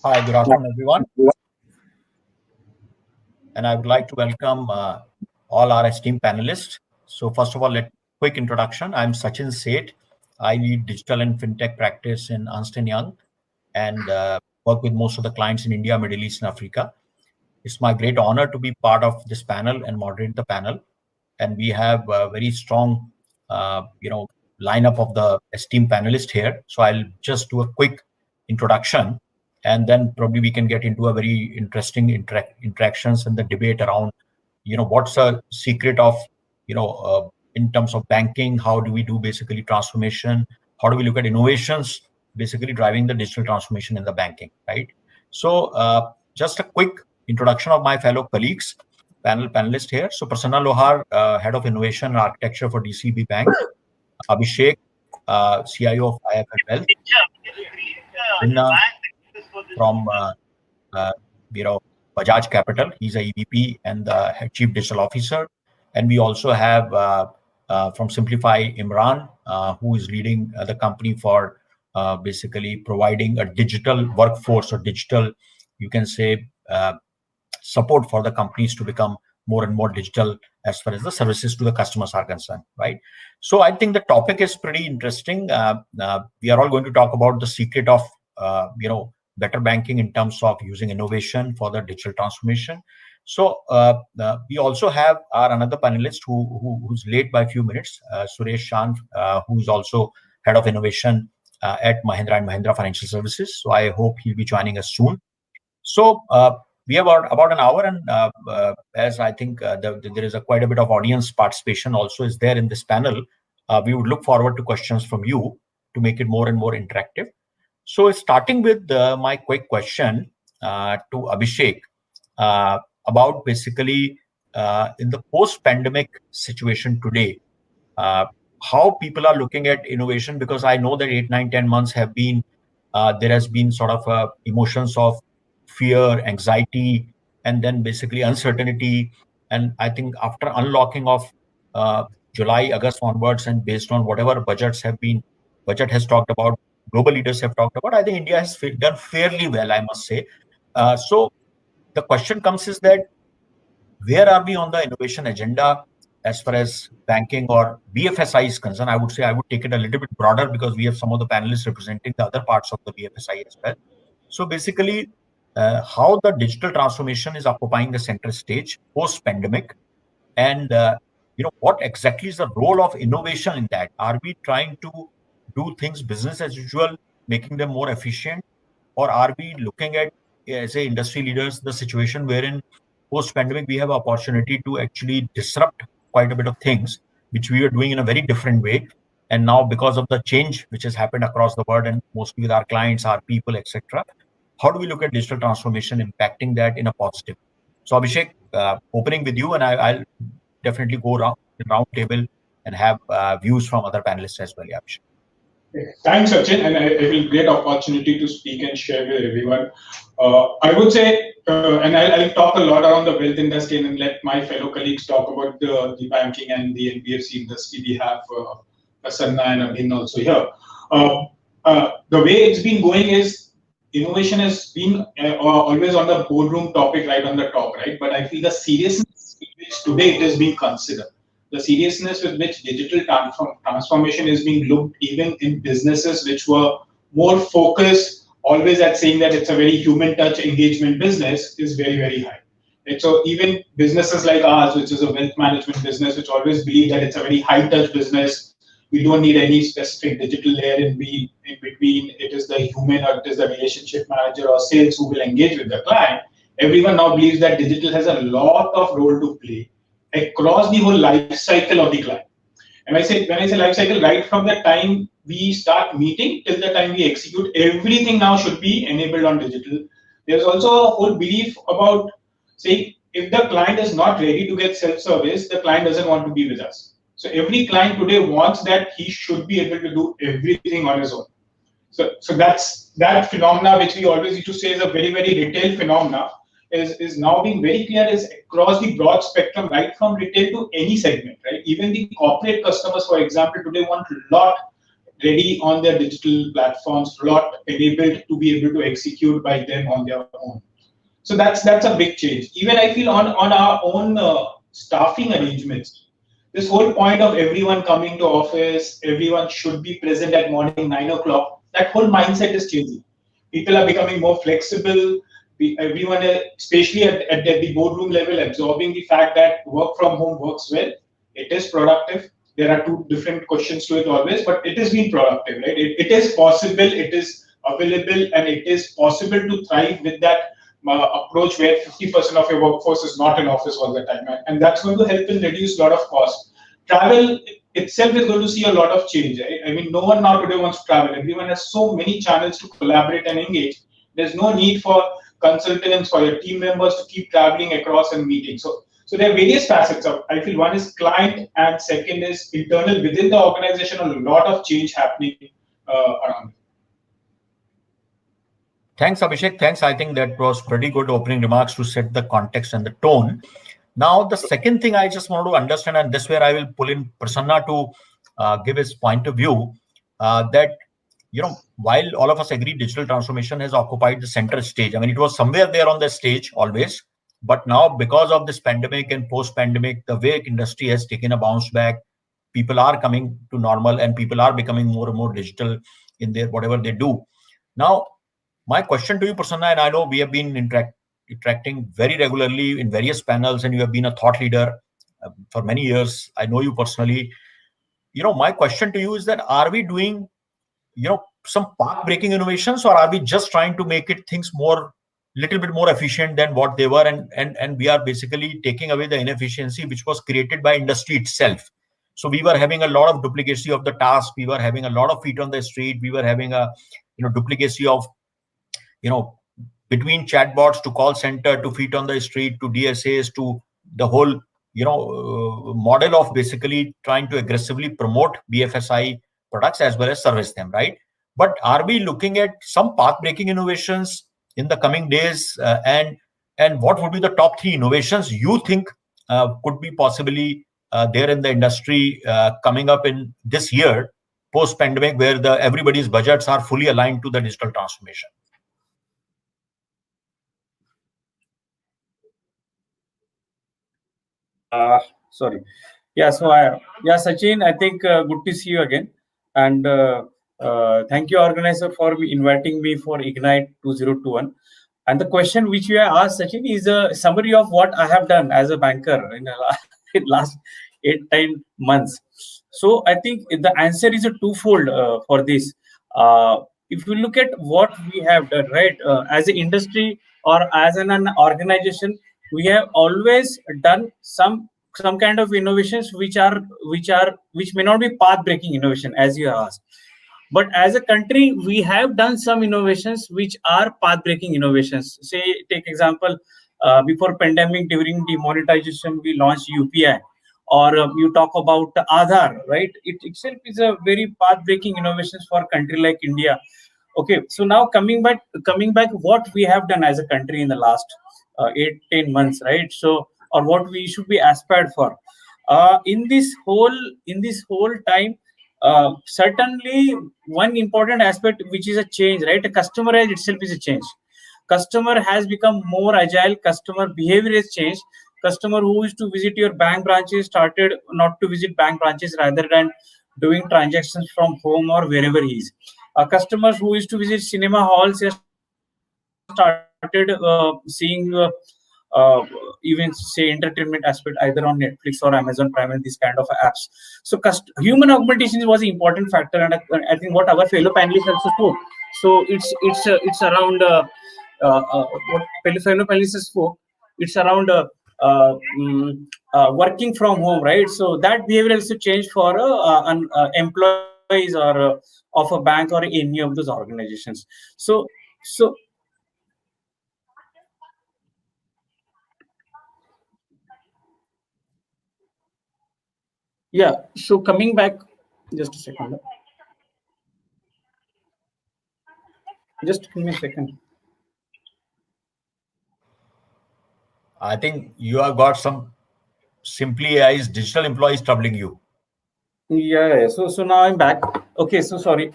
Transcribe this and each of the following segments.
Hi, good afternoon, everyone. And I would like to welcome all our esteemed panelists. So first of all, quick introduction. I'm Sachin Seth. I lead digital and fintech practice in Ernst & Young and work with most of the clients in India, Middle East, and Africa. It's my great honor to be part of this panel and moderate the panel. And we have a very strong, lineup of the esteemed panelists here. So I'll just do a quick introduction, and then probably we can get into a very interesting interactions and the debate around, what's the secret of, in terms of banking, how do we do basically transformation, how do we look at innovations, basically driving the digital transformation in the banking, right? So just a quick introduction of my fellow colleagues, panelist here. So Prasanna Lohar, Head of Innovation and Architecture for DCB Bank. Abhishek, CIO of IIFL Wealth. Vinna from Bajaj Capital. He's a EVP and the Chief Digital Officer. And we also have from Simplify Imran, who is leading the company for basically providing a digital workforce or digital, you can say, support for the companies to become more and more digital as far as the services to the customers are concerned, right? So I think the topic is pretty interesting. We are all going to talk about the secret of, better banking in terms of using innovation for the digital transformation. So we also have our another panelist who's late by a few minutes, Suresh Shant, who's also Head of Innovation at Mahindra & Mahindra Financial Services. So I hope he'll be joining us soon. So we have about an hour, and as I think there is quite a bit of audience participation also is there in this panel, we would look forward to questions from you to make it more and more interactive. So starting with my quick question to Abhishek about basically in the post-pandemic situation today, how people are looking at innovation, because I know that 8, 9, 10 months have been, there has been sort of emotions of fear, anxiety, and then basically uncertainty. And I think after unlocking of July, August onwards, and based on whatever budget has talked about, global leaders have talked about, I think India has done fairly well, I must say. So the question comes is that where are we on the innovation agenda as far as banking or BFSI is concerned? I would say I would take it a little bit broader because we have some of the panelists representing the other parts of the BFSI as well. So basically, how the digital transformation is occupying the center stage post-pandemic, and what exactly is the role of innovation in that? Are we trying to do things business as usual, making them more efficient, or are we looking at, as a industry leaders, the situation wherein post-pandemic we have opportunity to actually disrupt quite a bit of things which we were doing in a very different way, and now because of the change which has happened across the world and mostly with our clients, our people, etc., how do we look at digital transformation impacting that in a positive? So Abhishek, opening with you, and I'll definitely go round table and have views from other panelists as well. Yeah, Abhishek. Thanks, Sachin, and I will get opportunity to speak and share with everyone. I would say, and I'll talk a lot around the wealth industry and let my fellow colleagues talk about the banking and the NBFC industry. We have Prasanna and Abhin also here. The way it's been going is innovation has been always on the boardroom topic, right on the top, right? But I feel the seriousness with which today it is being considered, the seriousness with which digital transformation is being looked even in businesses which were more focused always at saying that it's a very human touch engagement business is very, very high. And so even businesses like ours, which is a wealth management business, which always believe that it's a very high touch business, we don't need any specific digital layer in between. It is the human or it is the relationship manager or sales who will engage with the client. Everyone now believes that digital has a lot of role to play across the whole life cycle of the client. And when I say life cycle, right from the time we start meeting till the time we execute, everything now should be enabled on digital. There's also a whole belief about saying if the client is not ready to get self-service, the client doesn't want to be with us. So every client today wants that he should be able to do everything on his own. So that's that phenomena which we always used to say is a very, very retail phenomena is now being very clear is across the broad spectrum, right from retail to any segment, right? Even the corporate customers, for example, today want a lot ready on their digital platforms, a lot enabled to be able to execute by them on their own. So that's a big change. Even I feel on our own staffing arrangements, this whole point of everyone coming to office, everyone should be present at morning 9 o'clock. That whole mindset is changing. People are becoming more flexible. Everyone, especially at the boardroom level, absorbing the fact that work from home works well. It is productive. There are two different questions to it always, but it has been productive, right? It is possible, it is available, and it is possible to thrive with that approach where 50% of your workforce is not in office all the time. And that's going to help in reduce a lot of cost. Travel itself is going to see a lot of change. I mean, no one now today wants to travel. Everyone has so many channels to collaborate and engage. There's no need for consultants, for your team members to keep traveling across and meeting. So there are various facets of, I feel one is client and second is internal within the organization, a lot of change happening around. Thanks, Abhishek. Thanks. I think that was pretty good opening remarks to set the context and the tone. Now, the second thing I just want to understand, and this where I will pull in Prasanna to give his point of view, that, while all of us agree digital transformation has occupied the center stage. I mean, it was somewhere there on the stage always, but now because of this pandemic and post-pandemic, the way industry has taken a bounce back, people are coming to normal and people are becoming more and more digital in their whatever they do. Now, my question to you, Prasanna, and I know we have been interacting very regularly in various panels, and you have been a thought leader for many years. I know you personally. My question to you is that are we doing, some path-breaking innovations, or are we just trying to make things little bit more efficient than what they were, and we are basically taking away the inefficiency which was created by industry itself? So we were having a lot of duplicacy of the task. We were having a lot of feet on the street. We were having a duplicacy of between chatbots to call center to feet on the street to DSAs to the whole model of basically trying to aggressively promote BFSI products as well as service them, right? But are we looking at some path-breaking innovations in the coming days? And what would be the top 3 innovations you think could be possibly there in the industry coming up in this year, post-pandemic, where everybody's budgets are fully aligned to the digital transformation? Sorry. Yeah, so Sachin, I think good to see you again. And thank you, organizer, for inviting me for Ignite 2021. And the question which you have asked, Sachin, is a summary of what I have done as a banker in the last 8-10 months. So I think the answer is a twofold for this. If you look at what we have done, right, as an industry or as an organization, we have always done some kind of innovations which may not be path breaking innovation, as you asked, but as a country we have done some innovations which are path breaking innovations. Say, take example, before pandemic, during demonetization, we launched UPI, or you talk about Aadhaar, right? It itself is a very path breaking innovations for a country like India. Okay, so now coming back what we have done as a country in the last 8-10 months, right? So, or what we should be aspired for in this whole time. Certainly one important aspect which is a change, right? A customer as itself is a change. Customer has become more agile. Customer behavior has changed. Customer who used to visit your bank branches started not to visit bank branches, rather than doing transactions from home or wherever he is. Customers who used to visit cinema halls started seeing even say entertainment aspect either on Netflix or Amazon Prime and these kind of apps. So human augmentation was an important factor, and I think what our fellow panelists also spoke. So it's around what fellow panelists spoke. It's around working from home, right? So that behavior also changed for employees or of a bank or any of those organizations. So yeah, so coming back, just a second. Just give me a second. I think you have got some Simply AI's digital employees troubling you. Yeah. So now I'm back. Okay, so sorry.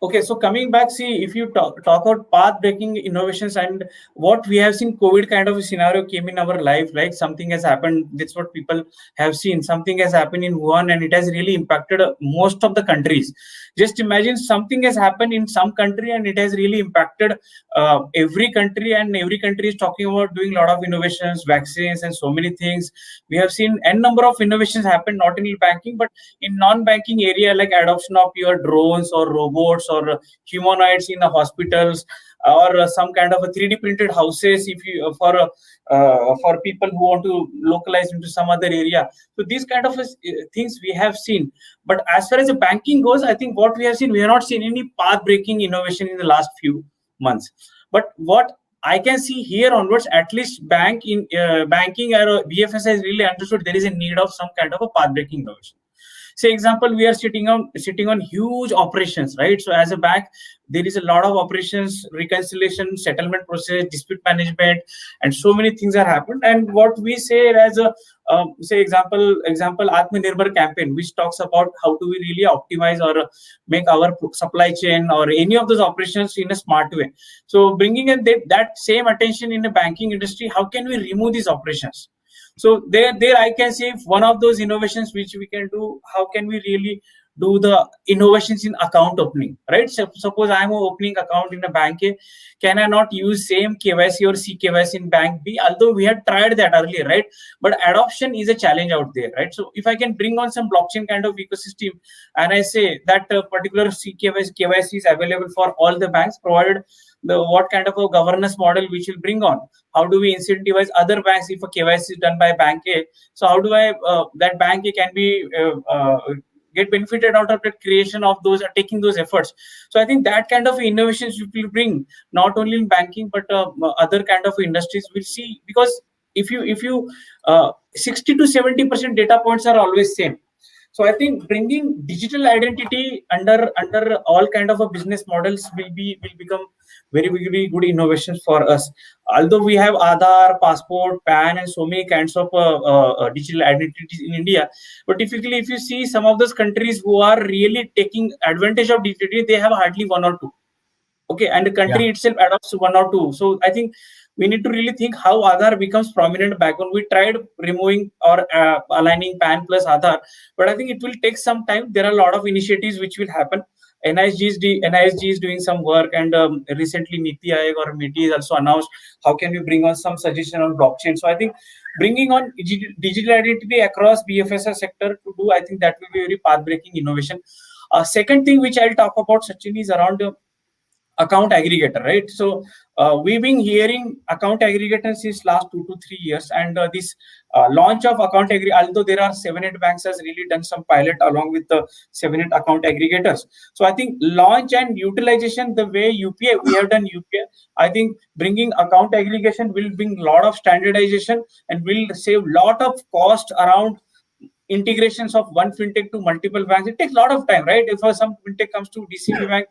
Okay, so coming back, see, if you talk about path-breaking innovations and what we have seen, COVID kind of a scenario came in our life, like something has happened. That's what people have seen. Something has happened in Wuhan, and it has really impacted most of the countries. Just imagine something has happened in some country, and it has really impacted every country, and every country is talking about doing a lot of innovations, vaccines, and so many things. We have seen n number of innovations happen, not in banking, but in non-banking area, like adoption of your drones or robots or humanoids in hospitals, or some kind of a 3D printed houses if you for people who want to localize into some other area. So these kind of things we have seen. But as far as the banking goes, I think what we have seen, we have not seen any path breaking innovation in the last few months. But what I can see here onwards, at least banking or BFS has really understood there is a need of some kind of a path breaking innovation. Say example, we are sitting on huge operations, right? So as a bank, there is a lot of operations, reconciliation, settlement process, dispute management, and so many things are happened. And what we say as a say example Atmanirbhar campaign, which talks about how do we really optimize or make our supply chain or any of those operations in a smart way. So bringing in that same attention in the banking industry, how can we remove these operations? So there I can say one of those innovations which we can do, how can we really do the innovations in account opening, right? So suppose I'm opening account in a bank A, can I not use same KYC or CKYC in bank B? Although we had tried that earlier, right? But adoption is a challenge out there, right? So if I can bring on some blockchain kind of ecosystem, and I say that particular CKYC, KYC is available for all the banks, provided what kind of a governance model which will bring on. How do we incentivize other banks if a KYC is done by bank A? So how do I that bank A can be get benefited out of the creation of those, taking those efforts? So I think that kind of innovations will bring not only in banking but other kind of industries. We'll see, because if you 60 to 70% data points are always same. So I think bringing digital identity under all kind of a business models will become very, very good innovations for us. Although we have Aadhaar, passport, PAN, and so many kinds of digital identities in India, but typically if you see some of those countries who are really taking advantage of digital, they have hardly one or two. Okay, and the country itself adopts one or two. So I think we need to really think how Aadhaar becomes prominent back when we tried removing or aligning PAN plus Aadhaar, but I think it will take some time. There are a lot of initiatives which will happen. NISG is doing some work, and recently Niti Aayog or MITI is also announced how can we bring on some suggestion on blockchain. So I think bringing on digital identity across BFSI sector to do, I think that will be a very path-breaking innovation. Second thing which I'll talk about, Sachin, is around account aggregator, right? So we've been hearing account aggregator since last 2 to 3 years, and this launch of account aggregator, although there are 7-8 banks has really done some pilot along with the 7-8 account aggregators. So I think launch and utilization, the way UPI, we have done UPI, I think bringing account aggregation will bring a lot of standardization and will save lot of cost around integrations of one fintech to multiple banks. It takes a lot of time, right? If some fintech comes to DCB bank,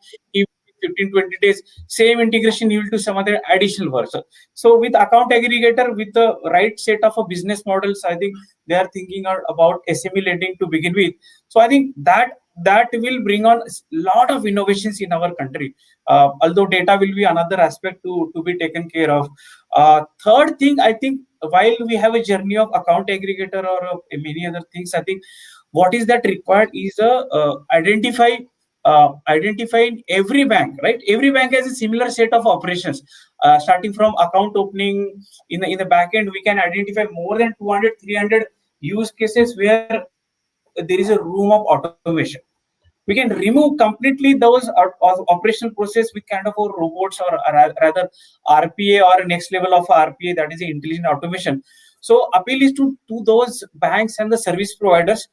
15-20 days, same integration you will do some other additional work. So with account aggregator, with the right set of a business models, I think they are thinking about SME lending to begin with. So I think that will bring on a lot of innovations in our country. Although data will be another aspect to be taken care of. Third thing, I think while we have a journey of account aggregator or many other things, I think what is that required is identifying every bank, right? Every bank has a similar set of operations. Starting from account opening, in the back end, we can identify more than 200-300 use cases where there is a room of automation. We can remove completely those operational process with kind of a robots, or rather RPA or next level of RPA, that is intelligent automation. So appeal is to those banks and the service providers,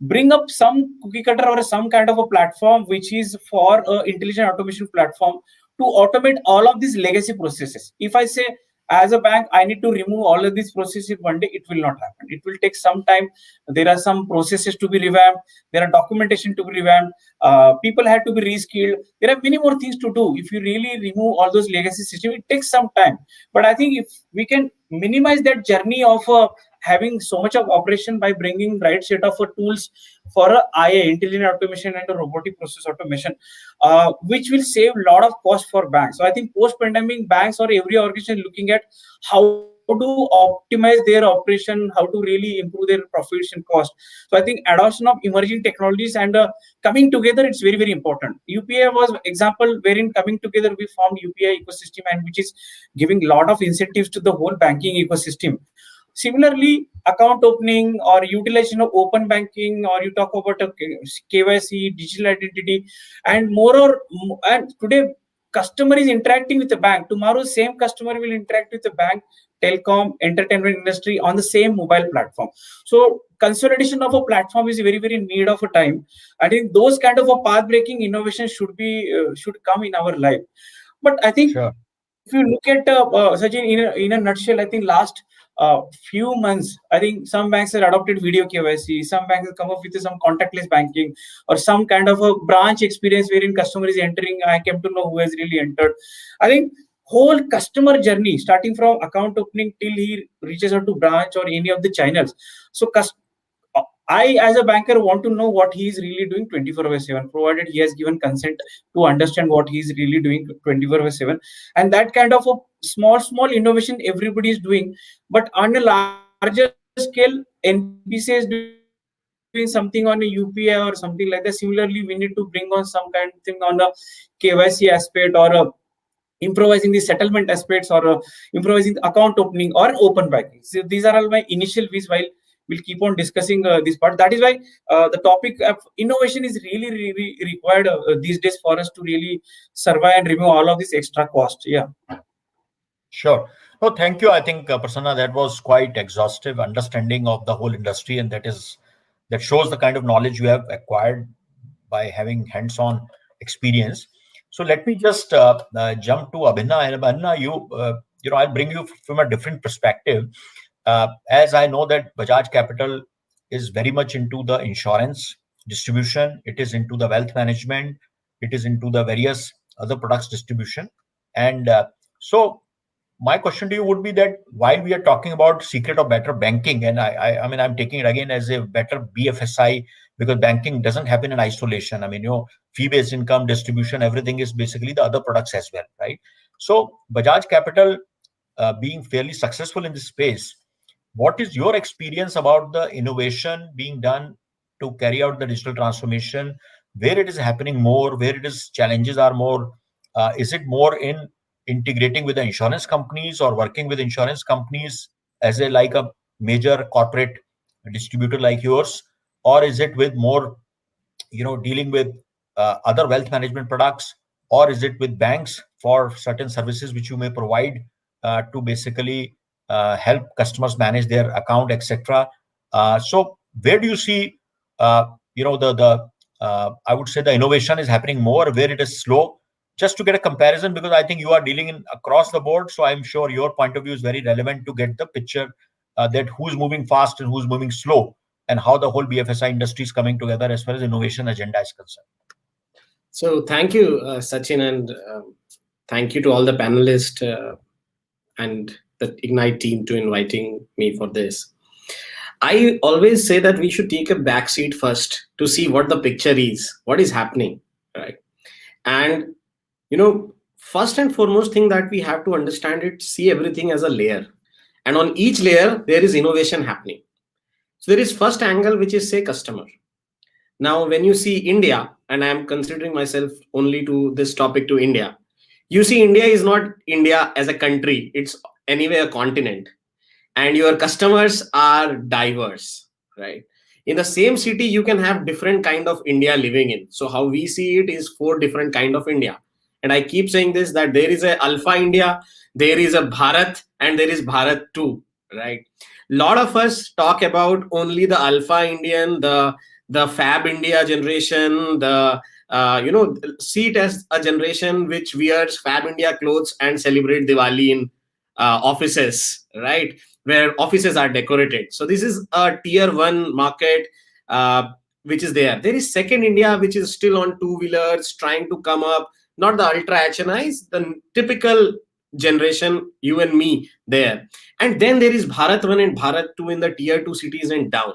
bring up some cookie cutter or some kind of a platform which is for intelligent automation platform to automate all of these legacy processes. If I say as a bank I need to remove all of these processes one day, it will not happen. It will take some time. There are some processes to be revamped, there are documentation to be revamped, people have to be reskilled, there are many more things to do. If you really remove all those legacy systems, it takes some time. But I think if we can minimize that journey of having so much of operation by bringing right set of tools for IA, intelligent automation and robotic process automation, which will save a lot of cost for banks. So I think post-pandemic banks or every organization looking at how to optimize their operation, how to really improve their profits and cost. So I think adoption of emerging technologies and coming together, it's very, very important. UPI was example wherein coming together we formed UPI ecosystem, and which is giving a lot of incentives to the whole banking ecosystem. Similarly, account opening or utilization of open banking, or you talk about a KYC, digital identity, and and today customer is interacting with the bank. Tomorrow, same customer will interact with the bank, telecom, entertainment industry on the same mobile platform. So consolidation of a platform is very, very need of a time. I think those kind of a path-breaking innovation should come in our life. But I think Sure. if you look at Sachin, in a nutshell, I think last few months, I think some banks have adopted video KYC, some banks have come up with some contactless banking, or some kind of a branch experience wherein customer is entering. I came to know who has really entered. I think whole customer journey, starting from account opening till he reaches out to branch or any of the channels. So I, as a banker, want to know what he is really doing 24/7, provided he has given consent to understand what he is really doing 24/7. And that kind of a small innovation everybody is doing. But on a larger scale, NPC is doing something on a UPI or something like that. Similarly, we need to bring on some kind of thing on a KYC aspect, or improvising the settlement aspects, or improvising the account opening or open banking. So these are all my initial views, while we'll keep on discussing this part. That is why the topic of innovation is really, really required these days for us to really survive and remove all of this extra cost. Yeah. Sure. No, thank you. I think, Prasanna, that was quite exhaustive understanding of the whole industry, and that shows the kind of knowledge you have acquired by having hands-on experience. So let me just jump to Abhinna. And Abhinna, I'll bring you from a different perspective. As I know that Bajaj Capital is very much into the insurance distribution, it is into the wealth management, it is into the various other products distribution. And so my question to you would be that while we are talking about secret of better banking, and I mean, I'm taking it again as a better BFSI, because banking doesn't happen in isolation. I mean, fee-based income, distribution, everything is basically the other products as well, right? So Bajaj Capital being fairly successful in this space, what is your experience about the innovation being done to carry out the digital transformation? Where it is happening more, where it is challenges are more? Is it more in integrating with the insurance companies or working with insurance companies as like a major corporate distributor like yours? Or is it with more, dealing with other wealth management products? Or is it with banks for certain services which you may provide to basically help customers manage their account, etc.? So where do you see, I would say the innovation is happening more, where it is slow? Just to get a comparison, because I think you are dealing in across the board. So I'm sure your point of view is very relevant to get the picture that who's moving fast and who's moving slow, and how the whole BFSI industry is coming together as far as innovation agenda is concerned. So thank you, Sachin, and thank you to all the panelists and the Ignite team to inviting me for this. I always say that we should take a backseat first to see what the picture is, what is happening, right? And first and foremost thing that we have to understand it, see everything as a layer. And on each layer, there is innovation happening. So there is first angle, which is say customer. Now, when you see India, and I'm considering myself only to this topic to India, you see India is not India as a country. It's anyway a continent. And your customers are diverse, right? In the same city, you can have different kind of India living in. So how we see it is 4 different kind of India. And I keep saying this, that there is a Alpha India, there is a Bharat, and there is Bharat 2, right? A lot of us talk about only the Alpha Indian, the Fab India generation, see it as a generation which wears Fab India clothes and celebrate Diwali in offices, right? Where offices are decorated. So this is a tier 1 market, which is there. There is second India, which is still on 2-wheelers, trying to come up, not the ultra HNIs, the typical generation, you and me there. And then there is Bharat 1 and Bharat 2 in the tier 2 cities and down.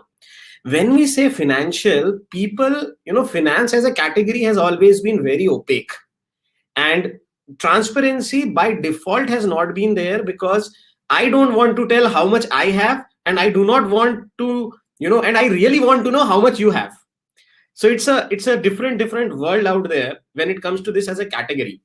When we say financial, people, finance as a category has always been very opaque. And transparency by default has not been there, because I don't want to tell how much I have, and I do not want to, and I really want to know how much you have. So it's a different world out there when it comes to this as a category.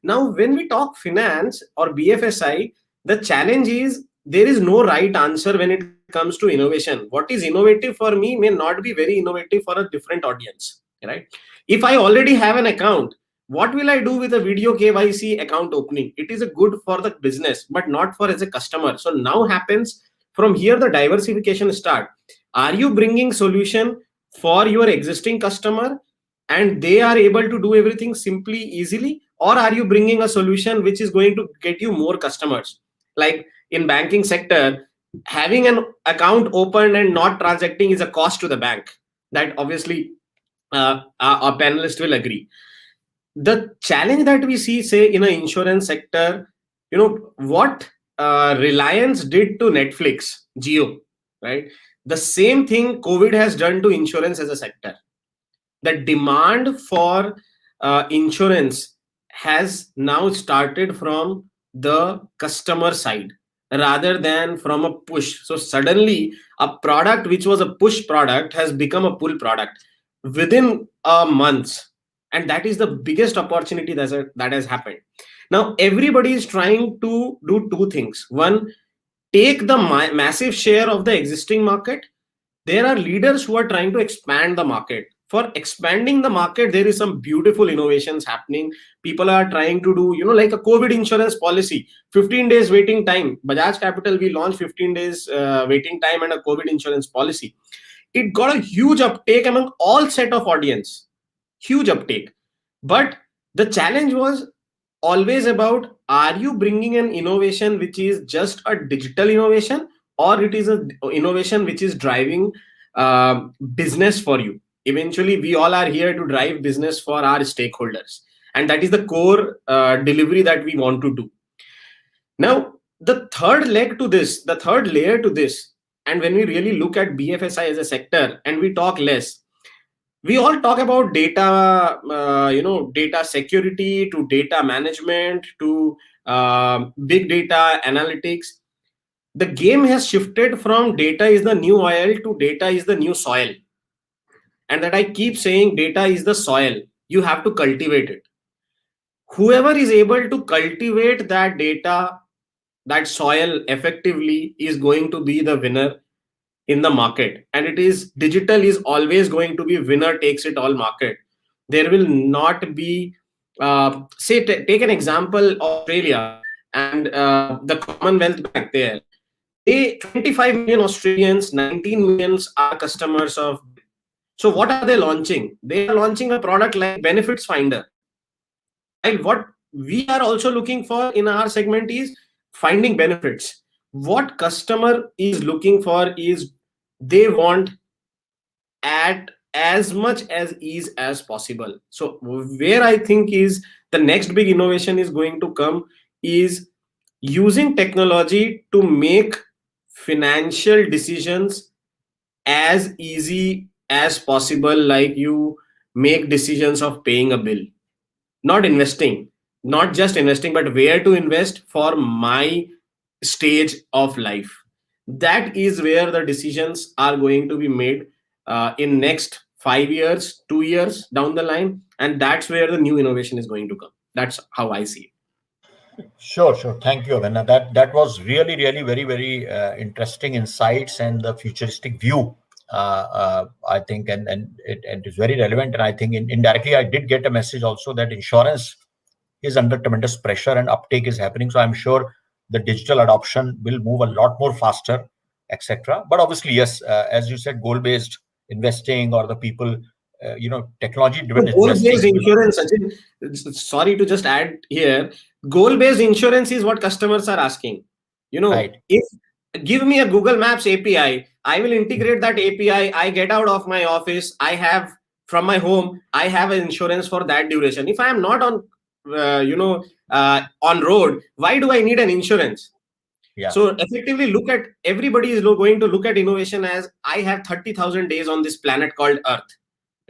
Now, when we talk finance or BFSI, the challenge is there is no right answer when it comes to innovation. What is innovative for me may not be very innovative for a different audience, right? If I already have an account, what will I do with a video KYC account opening? It is a good for the business, but not for as a customer. So now happens from here, the diversification start. Are you bringing solution for your existing customer and they are able to do everything simply, easily? Or are you bringing a solution which is going to get you more customers? Like in banking sector, having an account open and not transacting is a cost to the bank. That obviously our panelists will agree. The challenge that we see, say, in an insurance sector, what Reliance did to Netflix, Jio, right? The same thing COVID has done to insurance as a sector. The demand for insurance has now started from the customer side rather than from a push. So suddenly a product which was a push product has become a pull product within a month. And that is the biggest opportunity that has happened. Now, everybody is trying to do two things. One, take the massive share of the existing market. There are leaders who are trying to expand the market. For expanding the market, there is some beautiful innovations happening. People are trying to do, like a COVID insurance policy, 15 days waiting time. Bajaj Capital, we launched 15 days waiting time and a COVID insurance policy. It got a huge uptake among all set of audience. Huge uptake. But the challenge was always about, are you bringing an innovation which is just a digital innovation, or it is an innovation which is driving business for you? Eventually, we all are here to drive business for our stakeholders. And that is the core delivery that we want to do. Now, the third layer to this, and when we really look at BFSI as a sector and we talk less, we all talk about data, data security to data management to big data analytics. The game has shifted from data is the new oil to data is the new soil. And that I keep saying, data is the soil. You have to cultivate it. Whoever is able to cultivate that data, that soil effectively, is going to be the winner in the market. And it is digital is always going to be winner takes it all market. There will not be, take an example, Australia and the Commonwealth Bank there. 25 million Australians, 19 millions are customers of. So what are they launching? They are launching a product like Benefits Finder. And what we are also looking for in our segment is finding benefits. What customer is looking for is they want at as much as ease as possible. So where I think is the next big innovation is going to come is using technology to make financial decisions as easy as possible, like you make decisions of paying a bill, not investing, not just investing, but where to invest for my stage of life. That is where the decisions are going to be made in next 5 years, 2 years down the line. And that's where the new innovation is going to come. That's how I see it. Sure. Thank you, Avenna. That was really very, very interesting insights and the futuristic view. I think, and it is very relevant. And I think indirectly, I did get a message also that insurance is under tremendous pressure and uptake is happening. So I'm sure the digital adoption will move a lot more faster, etc. But obviously, yes, as you said, goal-based investing or the people, technology-driven goal-based insurance. Sorry to just add here. Goal-based insurance is what customers are asking. Right. If give me a Google Maps API, I will integrate that API. I get out of my office. I have from my home. I have an insurance for that duration. If I am not on, on road, why do I need an insurance? Yeah. So effectively, everybody is going to look at innovation as, I have 30,000 days on this planet called Earth,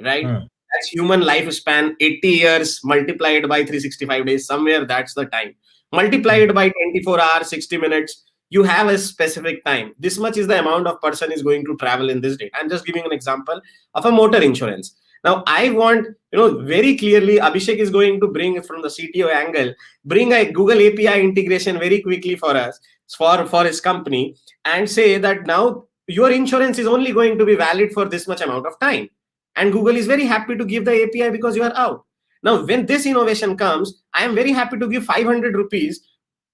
right? That's human lifespan, 80 years multiplied by 365 days, somewhere that's the time. Multiplied by 24 hours, 60 minutes, you have a specific time. This much is the amount of person is going to travel in this day. I'm just giving an example of a motor insurance. Now, I want, very clearly, Abhishek is going to bring from the CTO angle, bring a Google API integration very quickly for us, for his company, and say that now your insurance is only going to be valid for this much amount of time. And Google is very happy to give the API because you are out. Now, when this innovation comes, I am very happy to give 500 rupees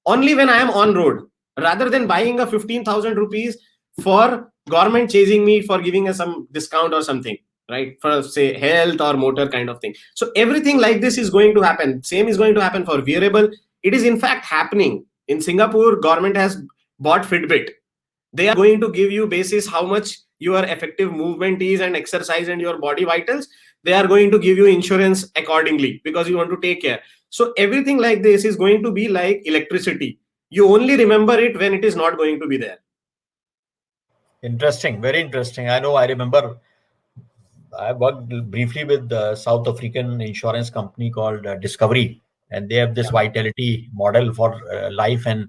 only when I am on road, rather than buying a 15,000 rupees for government chasing me for giving us some discount or something, right? For say health or motor kind of thing. So everything like this is going to happen. Same is going to happen for wearable. It is in fact happening. In Singapore, government has bought Fitbit. They are going to give you basis how much your effective movement is and exercise and your body vitals. They are going to give you insurance accordingly because you want to take care. So everything like this is going to be like electricity. You only remember it when it is not going to be there. Interesting, very interesting. I remember I worked briefly with the South African insurance company called Discovery, and they have this vitality model for life and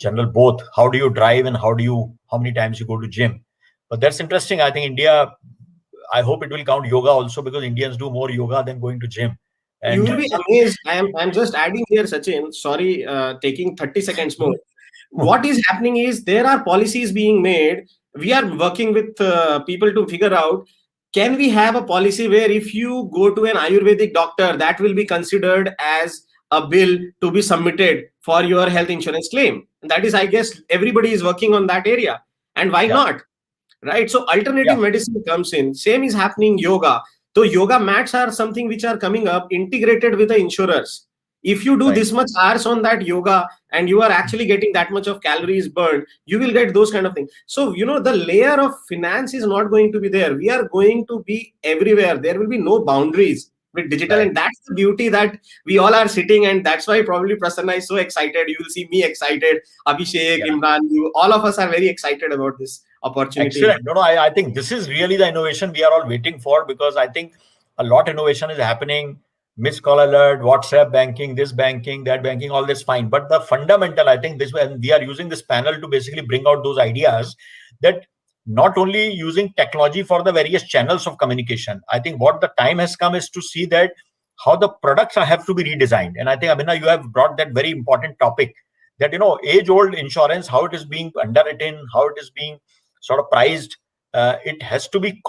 general both. How do you drive and how many times you go to gym? But that's interesting. I think India, I hope it will count yoga also, because Indians do more yoga than going to gym. And you will be amazed. I'm just adding here, Sachin. Sorry, taking 30 seconds more. What is happening is there are policies being made. We are working with people to figure out, can we have a policy where if you go to an Ayurvedic doctor, that will be considered as a bill to be submitted for your health insurance claim? And that is, I guess, everybody is working on that area. And why not? Right? So alternative medicine comes in. Same is happening yoga. So yoga mats are something which are coming up integrated with the insurers. If you do this much hours on that yoga and you are actually getting that much of calories burned, you will get those kind of things. So, the layer of finance is not going to be there. We are going to be everywhere. There will be no boundaries with digital. And that's the beauty that we all are sitting. And that's why probably Prasanna is so excited. You will see me excited. Abhishek, Imran, all of us are very excited about this opportunity. Excellent. No, I think this is really the innovation we are all waiting for, because I think a lot of innovation is happening. Missed call alert, WhatsApp banking, this banking, that banking, all this fine. But the fundamental, I think and we are using this panel to basically bring out those ideas that not only using technology for the various channels of communication. I think what the time has come is to see that how the products have to be redesigned. And I think, Abhina, you have brought that very important topic that, age-old insurance, how it is being underwritten, how it is being sort of priced. It has to be,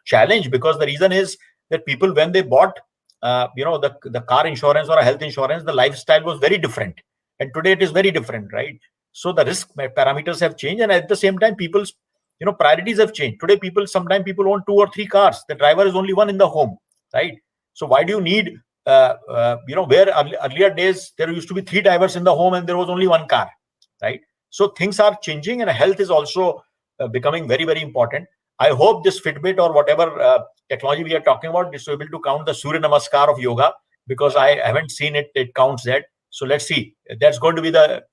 challenged, because the reason is that people, when they bought the car insurance or a health insurance, the lifestyle was very different, and today it is very different, right? So the risk parameters have changed, and at the same time, people's priorities have changed. Today, sometimes people own 2 or 3 cars. The driver is only one in the home, right? So why do you need where earlier days there used to be 3 drivers in the home and there was only 1 car, right? So things are changing, and health is also becoming very, very important. I hope this Fitbit or whatever technology we are talking about is able to count the Surya Namaskar of yoga, because I haven't seen it counts that. So let's see. That's going to be the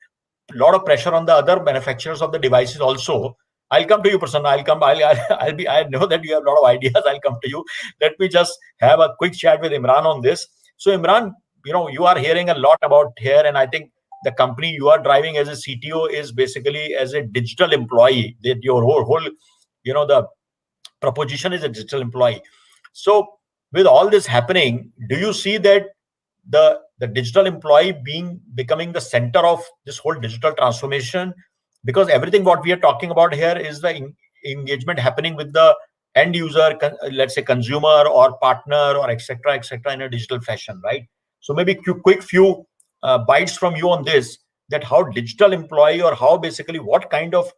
lot of pressure on the other manufacturers of the devices also. I'll come to you, Prasanna. I know that you have a lot of ideas. I'll come to you. Let me just have a quick chat with Imran on this. So Imran, you are hearing a lot about here, and I think the company you are driving as a CTO is basically as a digital employee. That your whole the proposition is a digital employee. So with all this happening, do you see that the digital employee becoming the center of this whole digital transformation? Because everything what we are talking about here is the engagement happening with the end user, let's say consumer or partner or etc in a digital fashion, right? So maybe quick few bites from you on this, that how digital employee, or how basically what kind of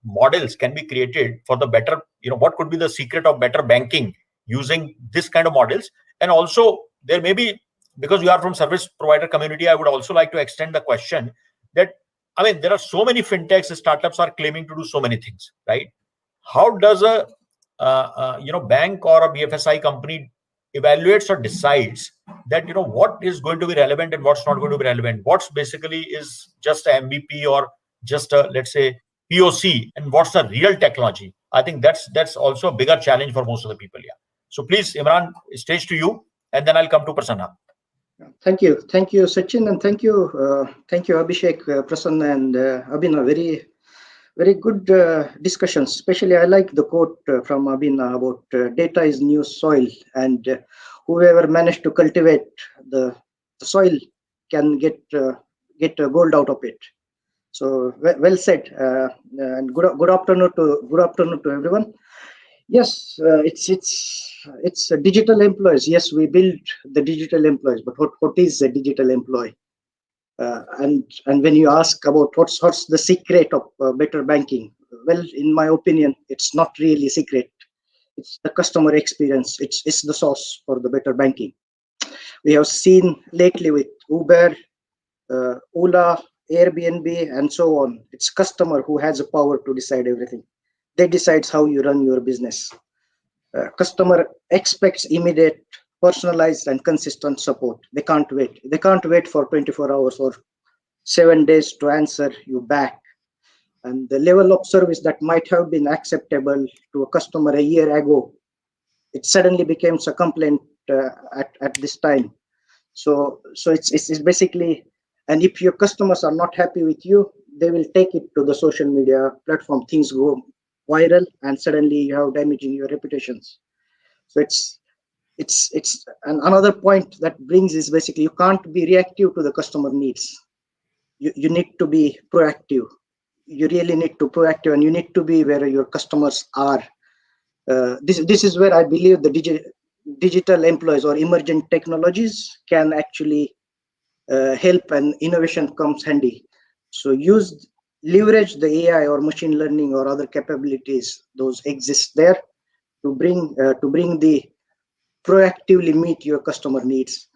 models can be created for the better, what could be the secret of better banking using this kind of models? And also there may be, because you are from service provider community, I would also like to extend the question that, there are so many fintechs, startups are claiming to do so many things, right? How does a bank or a BFSI company evaluates or decides that what is going to be relevant and what's not going to be relevant, what's basically is just a MVP or just a, let's say, POC, and what's the real technology. I think that's also a bigger challenge for most of the people. Yeah. So please, Imran, stage to you, and then I'll come to Prasanna. Thank you, Sachin, and thank you, Abhishek, Prasanna, and Abhinav. Very good discussions. Especially, I like the quote from Abhinav about data is new soil, and whoever managed to cultivate the soil can get gold out of it. So well said, and good afternoon to everyone. Yes, it's digital employees. Yes, we build the digital employees, but what is a digital employee? And when you ask about what's the secret of better banking, well, in my opinion, it's not really secret. It's the customer experience. It's the source for the better banking. We have seen lately with Uber, Ola, Airbnb, and so on. It's customer who has the power to decide everything. They decides how you run your business. Customer expects immediate, personalized, and consistent support. They can't wait. They can't wait for 24 hours or 7 days to answer you back. And the level of service that might have been acceptable to a customer a year ago, it suddenly becomes a complaint at this time. So it's basically, and if your customers are not happy with you, they will take it to the social media platform. Things go viral, and suddenly you have damaging your reputations. So it's and another point that brings is basically you can't be reactive to the customer needs. You need to be proactive. You really need to proactive, and you need to be where your customers are. This is where I believe the digital employees or emergent technologies can actually help, and innovation comes handy. So leverage the AI or machine learning or other capabilities those exist there to bring the proactively meet your customer needs,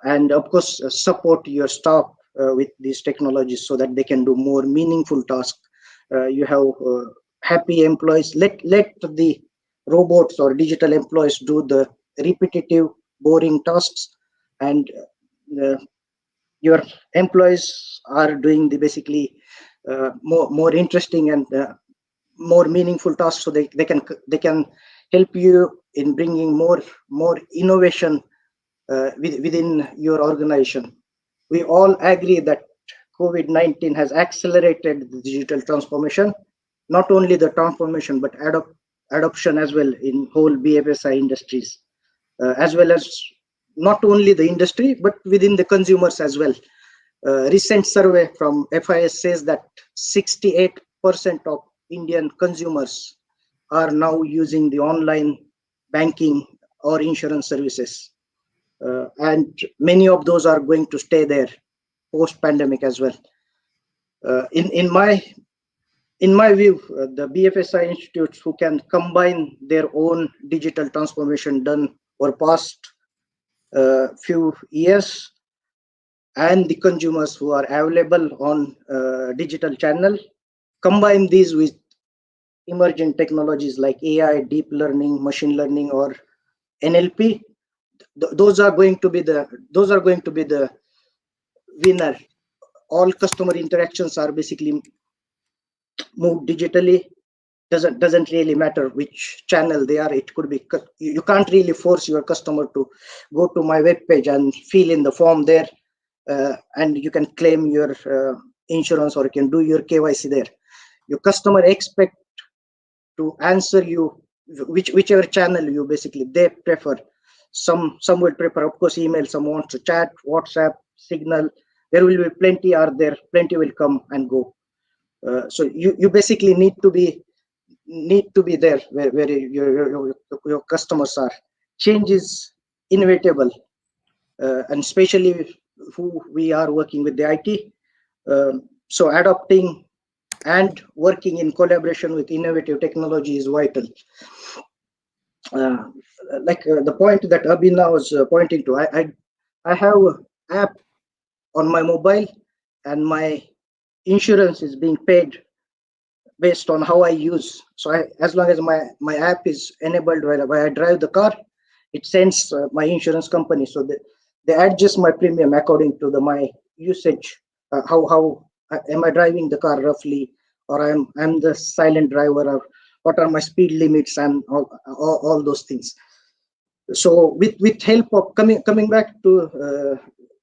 and of course support your staff with these technologies so that they can do more meaningful tasks. You have happy employees. Let the robots or digital employees do the repetitive, boring tasks, and your employees are doing the basically more interesting and more meaningful tasks, so they can help you in bringing more innovation within your organization. We all agree that COVID-19 has accelerated the digital transformation, not only the transformation but adoption as well in whole BFSI industries, as well as not only the industry but within the consumers as well. Recent survey from FIS says that 68% of Indian consumers are now using the online banking or insurance services, and many of those are going to stay there post-pandemic as well. In my view, the BFSI institutes who can combine their own digital transformation done over past few years and the consumers who are available on digital channel, combine these with emerging technologies like AI, deep learning, machine learning, or NLP. Those are going to be the winner. All customer interactions are basically moved digitally. Doesn't really matter which channel they are. It could be, you can't really force your customer to go to my web page and fill in the form there, and you can claim your insurance, or you can do your KYC there. Your customer expect to answer you whichever channel you basically they prefer. Some will prefer, of course, email. Some want to chat, WhatsApp, Signal. There will be plenty are there. Plenty will come and go. So you basically need to be there where your customers are. Change is inevitable, and especially who we are working with the IT. So adopting and working in collaboration with innovative technology is vital. The point that Abhinav was pointing to, I have an app on my mobile, and my insurance is being paid based on how I use. So as long as my app is enabled while I drive the car, it sends my insurance company, so they adjust my premium according to my usage. How am I driving the car roughly, or I'm the silent driver, or what are my speed limits, and all those things. So with help of coming back to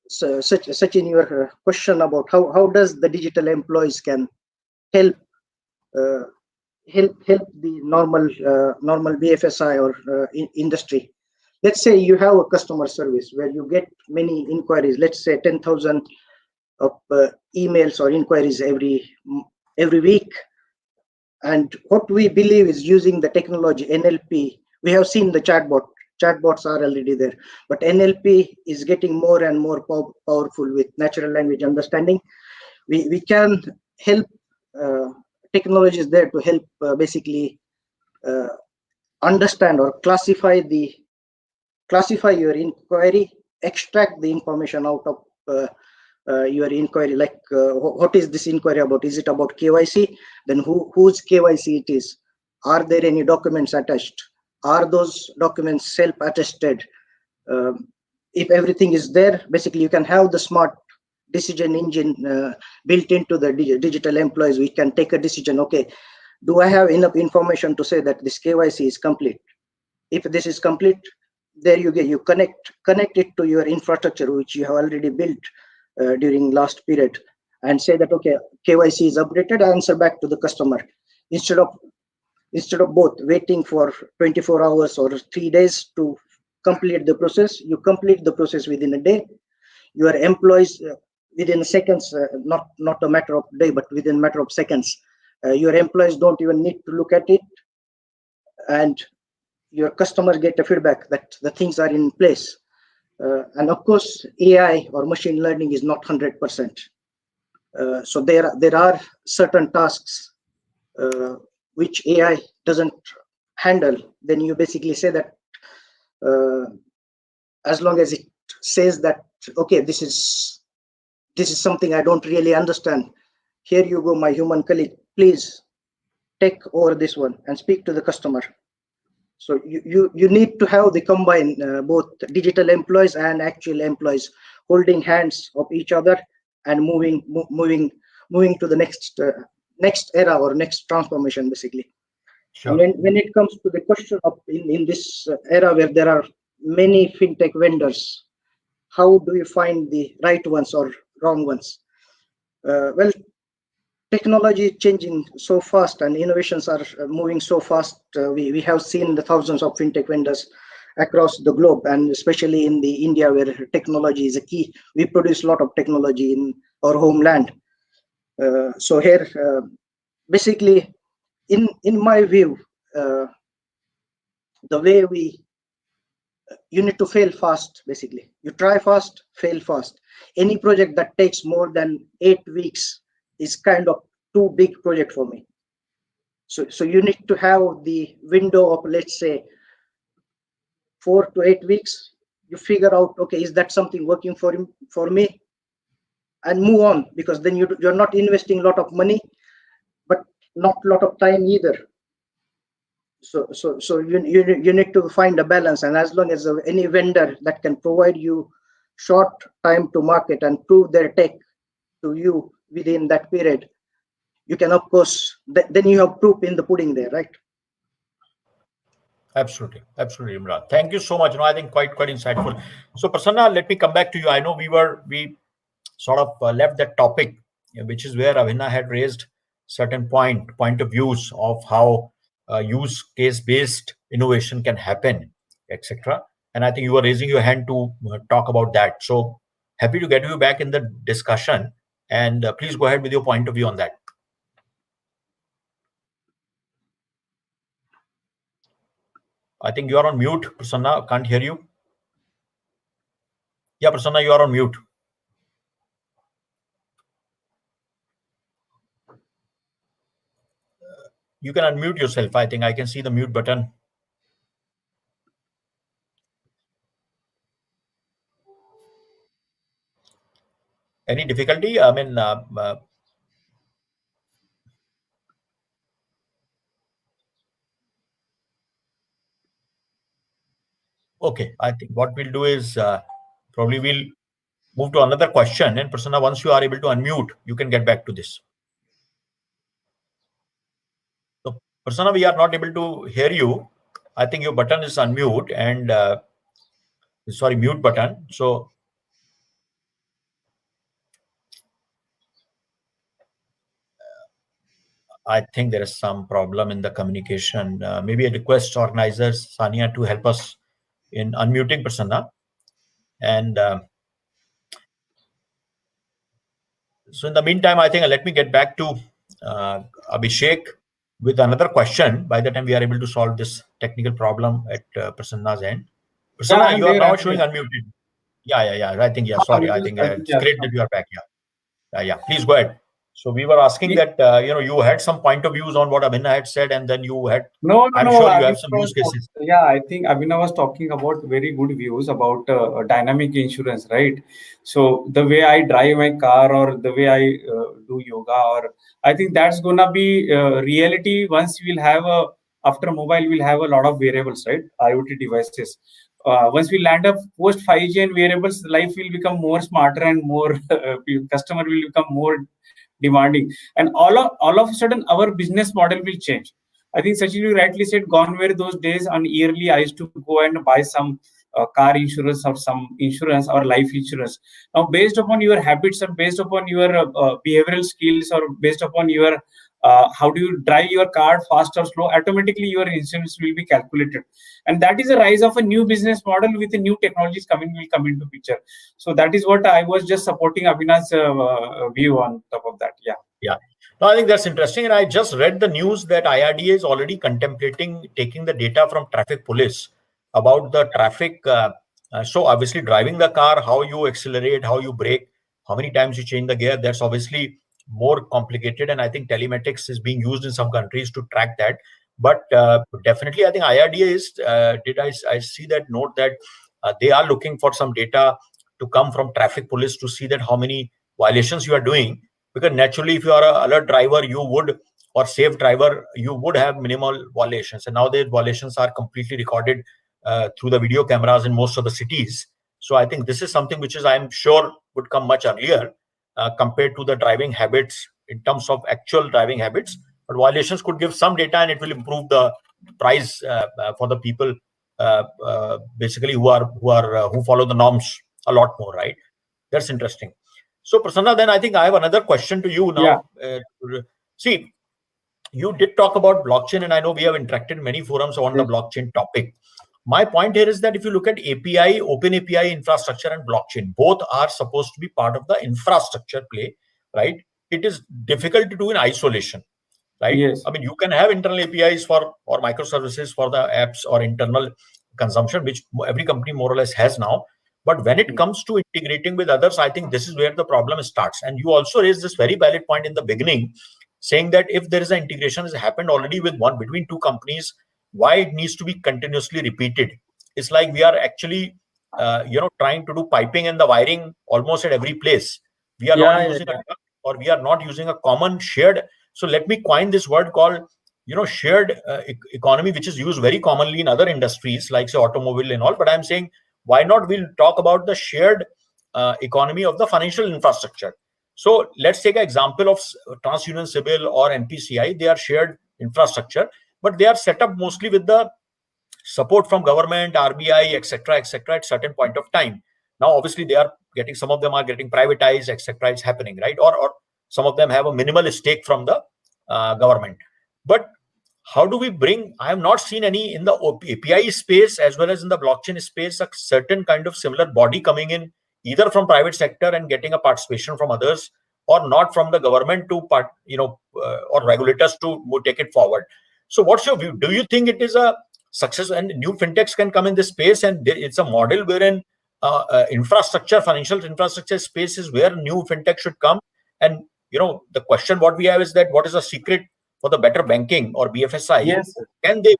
such in your question about how does the digital employees can help uh, help the normal BFSI or industry. Let's say you have a customer service where you get many inquiries. Let's say 10,000 of emails or inquiries every week. And what we believe is using the technology NLP. We have seen the chatbots are already there, but NLP is getting more and more powerful with natural language understanding. We can help, technology is there to help basically understand or classify your inquiry, extract the information out of your inquiry, like what is this inquiry about? Is it about KYC? Then whose KYC it is? Are there any documents attached? Are those documents self-attested? If everything is there, basically you can have the smart decision engine built into the digital employees. We can take a decision. Okay, do I have enough information to say that this KYC is complete? If this is complete, there you go. You connect it to your infrastructure, which you have already built during last period, and say that okay, KYC is updated. Answer back to the customer instead of both waiting for 24 hours or 3 days to complete the process. You complete the process within a day. Your employees within seconds, not a matter of day, but within a matter of seconds. Your employees don't even need to look at it, and your customers get a feedback that the things are in place. And of course, AI or machine learning is not 100%. So there are certain tasks which AI doesn't handle. Then you basically say that as long as it says that okay, this is something I don't really understand. Here you go, my human colleague. Please take over this one and speak to the customer. So you need to have the combine both digital employees and actual employees holding hands of each other and moving to the next era or next transformation, basically. Sure. And when it comes to the question of in this era where there are many fintech vendors, how do you find the right ones or wrong ones? Well, technology is changing so fast and innovations are moving so fast. We have seen the thousands of fintech vendors across the globe, and especially in the India where technology is a key. We produce a lot of technology in our homeland. So here, basically, in my view, the way you need to fail fast. Basically, you try fast, fail fast. Any project that takes more than 8 weeks is kind of too big project for me. So you need to have the window of, let's say, 4 to 8 weeks. You figure out, okay, is that something working for me, and move on, because then you're not investing a lot of money, but not a lot of time either. So you need to find a balance, and as long as any vendor that can provide you short time to market and prove their tech to you within that period, you can, of course, then you have proof in the pudding there, right? Absolutely, Imran. Thank you so much. I think quite insightful. So, Prasanna, let me come back to you. I know we sort of left that topic, which is where Abhinna had raised certain point of views of how use case based innovation can happen, etc. And I think you were raising your hand to talk about that. So happy to get you back in the discussion, and please go ahead with your point of view on that. I think you are on mute, Prasanna. Can't hear you. Yeah, Prasanna, you are on mute. You can unmute yourself. I think I can see the mute button. Any difficulty? I mean, Okay, I think what we'll do is probably we'll move to another question. And Prasanna, once you are able to unmute, you can get back to this. So, Prasanna, we are not able to hear you. I think your button is unmute and sorry, mute button. So, I think there is some problem in the communication. Maybe I request organizers, Sania, to help us in unmuting Prasanna. And so in the meantime, I think let me get back to Abhishek with another question by the time we are able to solve this technical problem at Prasanna's end. Prasanna, you are now showing unmuted. Yeah. I think, yeah, sorry. I think it's great that you are back. Yeah. Please go ahead. So we were asking that, you had some point of views on what Abhinay had said, and then you had, I'm sure you have some use cases. Yeah, I think Abhinav was talking about very good views about dynamic insurance, right? So the way I drive my car or the way I do yoga, or I think that's gonna be reality once we'll have after mobile, we'll have a lot of variables, right? IoT devices. Once we land up post 5G and variables, life will become more smarter and more customer will become more demanding, and all of a sudden our business model will change. I think Sachin, you rightly said, gone were those days on yearly I used to go and buy some car insurance or some insurance or life insurance. Now, based upon your habits and based upon your behavioral skills or based upon your how do you drive your car fast or slow, automatically your insurance will be calculated. And that is a rise of a new business model with the new technologies will come into picture. So that is what I was just supporting Abhinav's view on top of that. Yeah. No, I think that's interesting. And I just read the news that IRDA is already contemplating taking the data from traffic police about the traffic. So obviously driving the car, how you accelerate, how you brake, how many times you change the gear, that's obviously more complicated. And I think telematics is being used in some countries to track that. But definitely, I think IRDA is, I see that note that they are looking for some data to come from traffic police to see that how many violations you are doing. Because naturally, if you are an alert driver, you would, or safe driver, you would have minimal violations. And now the violations are completely recorded through the video cameras in most of the cities. So I think this is something which is, I'm sure, would come much earlier compared to the driving habits in terms of actual driving habits. But violations could give some data, and it will improve the price for the people basically who follow the norms a lot more, right? That's interesting. So, Prasanna, then I think I have another question to you now. Yeah. See, you did talk about blockchain, and I know we have interacted in many forums on the blockchain topic. My point here is that if you look at API, Open API infrastructure and blockchain, both are supposed to be part of the infrastructure play, right? It is difficult to do in isolation, right? Yes. I mean, you can have internal APIs or microservices for the apps or internal consumption, which every company more or less has now. But when it comes to integrating with others, I think this is where the problem starts. And you also raised this very valid point in the beginning, saying that if there is an integration has happened already between two companies, why it needs to be continuously repeated? It's like we are actually, trying to do piping and the wiring almost at every place. We are not using or we are not using a common shared. So let me coin this word called, shared economy, which is used very commonly in other industries like say automobile and all. But I'm saying, why not we'll talk about the shared economy of the financial infrastructure. So let's take an example of TransUnion CIBIL or NPCI. They are shared infrastructure, but they are set up mostly with the support from government, RBI, etc., at certain point of time. Now, obviously, some of them are getting privatized, etc. It's happening, right? Or some of them have a minimal stake from the government. But how do we bring, I have not seen any in the API space as well as in the blockchain space, a certain kind of similar body coming in either from private sector and getting a participation from others, or not from the government to or regulators to take it forward. So what's your view? Do you think it is a success and new fintechs can come in this space, and it's a model wherein financial infrastructure space is where new fintech should come? And the question what we have is that what is the secret for the better banking or BFSI? Yes.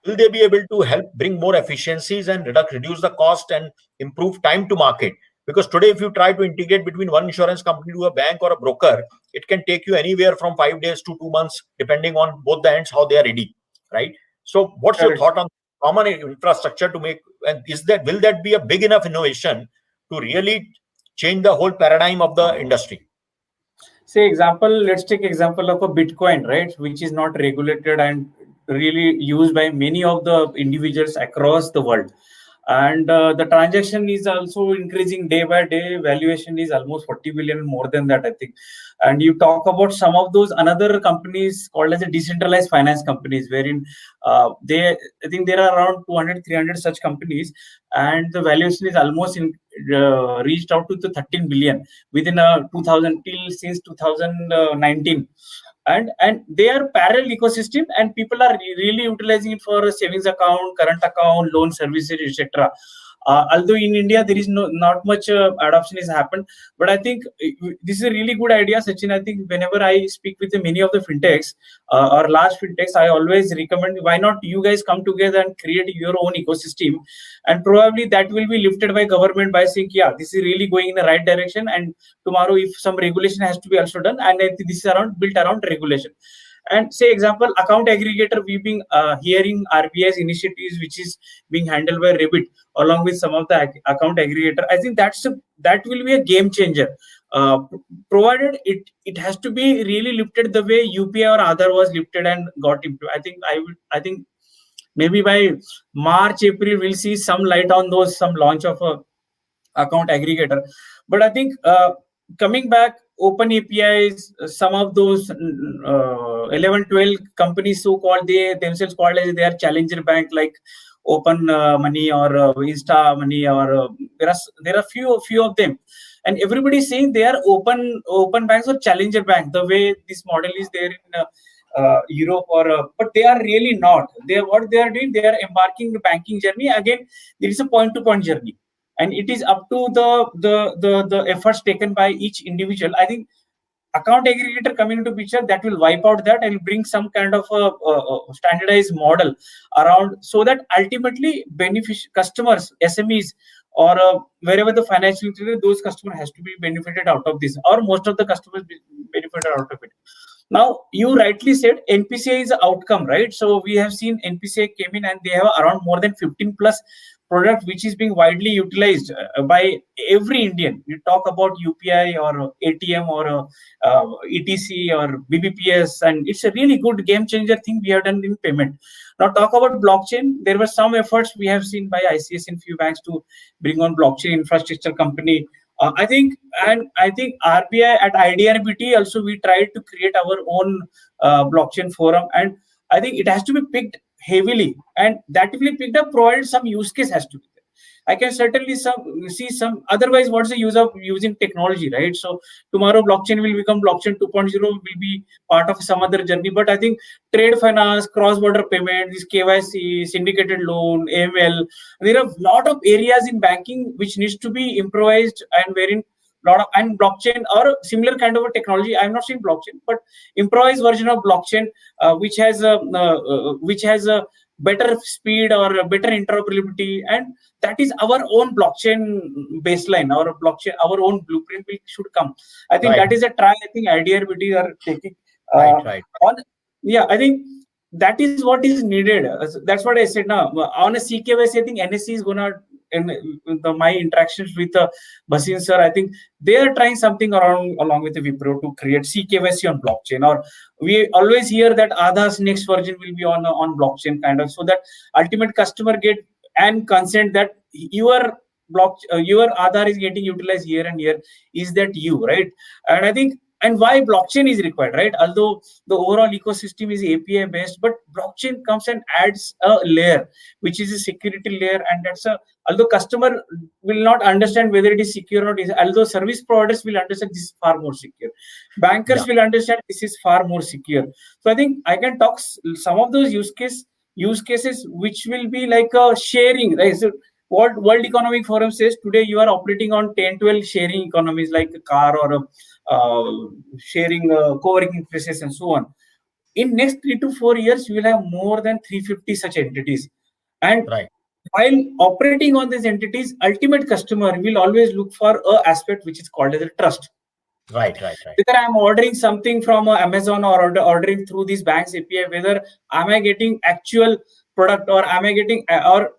Will they be able to help bring more efficiencies and reduce the cost and improve time to market? Because today, if you try to integrate between one insurance company to a bank or a broker, it can take you anywhere from 5 days to 2 months, depending on both the ends, how they are ready, right? So what's your thought on common infrastructure to make, and will that be a big enough innovation to really change the whole paradigm of the industry? Say let's take example of a Bitcoin, right, which is not regulated and really used by many of the individuals across the world. And the transaction is also increasing day by day. Valuation is almost 40 billion, more than that, I think. And you talk about some of those another companies called as a decentralized finance companies, wherein I think there are around 200, 300 such companies, and the valuation is almost reached out to the 13 billion within 2000 till since 2019. And they are parallel ecosystem, and people are really utilizing it for a savings account, current account, loan services, etc. Although in India there is not much adoption has happened, but I think this is a really good idea, Sachin. I think whenever I speak with many of the fintechs or large fintechs, I always recommend, why not you guys come together and create your own ecosystem, and probably that will be lifted by government by saying, yeah, this is really going in the right direction, and tomorrow if some regulation has to be also done, and I think this is built around regulation. And say example, account aggregator, we've been hearing RBI's initiatives, which is being handled by Rebit along with some of the account aggregator. I think that will be a game changer, provided it has to be really lifted the way UPI or Aadhaar was lifted and got into. I think maybe by March, April, we'll see some light on some launch of a account aggregator. But I think coming back, open APIs, some of those 11, 12 companies so-called, they themselves called as they are challenger bank, like Open Money or Insta Money, or there are few of them, and everybody is saying they are open banks or challenger bank, the way this model is there in Europe, but they are really not. What they are doing, they are embarking the banking journey. Again, there is a point-to-point journey, and it is up to the efforts taken by each individual. I think account aggregator coming into picture, that will wipe out that and bring some kind of a standardized model around, so that ultimately customers, SMEs, or wherever the financial institution, those customers has to be benefited out of this, or most of the customers benefited out of it. Now, you rightly said NPCI is the outcome, right? So we have seen NPCI came in, and they have around more than 15 plus product which is being widely utilized by every Indian. You talk about UPI or ATM or ETC or BBPS, and it's a really good game changer thing we have done in payment. Now talk about blockchain. There were some efforts we have seen by ICS in few banks to bring on blockchain infrastructure company. I think RBI at IDRBT also, we tried to create our own blockchain forum, and I think it has to be picked heavily, and that will be picked up provided some use case has to be there. I can certainly see some, otherwise what's the use of using technology, right? So tomorrow blockchain will become blockchain 2.0, will be part of some other journey. But I think trade finance, cross-border payment, this KYC, syndicated loan, AML, there are a lot of areas in banking which needs to be improvised, and wherein and blockchain or similar kind of a technology, I'm not saying blockchain, but improvised version of blockchain, which has a better speed or a better interoperability, and that is our own blockchain baseline, our own blueprint should come. I think that is a try. I think IDRBT are taking right. Yeah, I think that is what is needed. That's what I said. Now on a CKYC, I think NSE is gonna, in my interactions with Bhasin sir, I think they are trying something along with the Wipro to create CKYC on blockchain. Or we always hear that Aadhaar's next version will be on blockchain kind of, so that ultimate customer get and consent that your Aadhaar is getting utilized here and here. Is that you, right? And I think, and why blockchain is required, right? Although the overall ecosystem is API based, but blockchain comes and adds a layer, which is a security layer, and although customer will not understand whether it is secure or not, although service providers will understand this is far more secure, bankers will understand this is far more secure. So I think I can talk some of those use cases which will be like a sharing, right? So what World Economic Forum says today, you are operating on 10-12 sharing economies, like a car or sharing co-working places and so on. In next 3 to 4 years, you will have more than 350 such entities. And while operating on these entities, ultimate customer will always look for an aspect which is called as a trust. Right. Whether I'm ordering something from Amazon or ordering through these banks API, whether am I getting actual product, or am I getting, or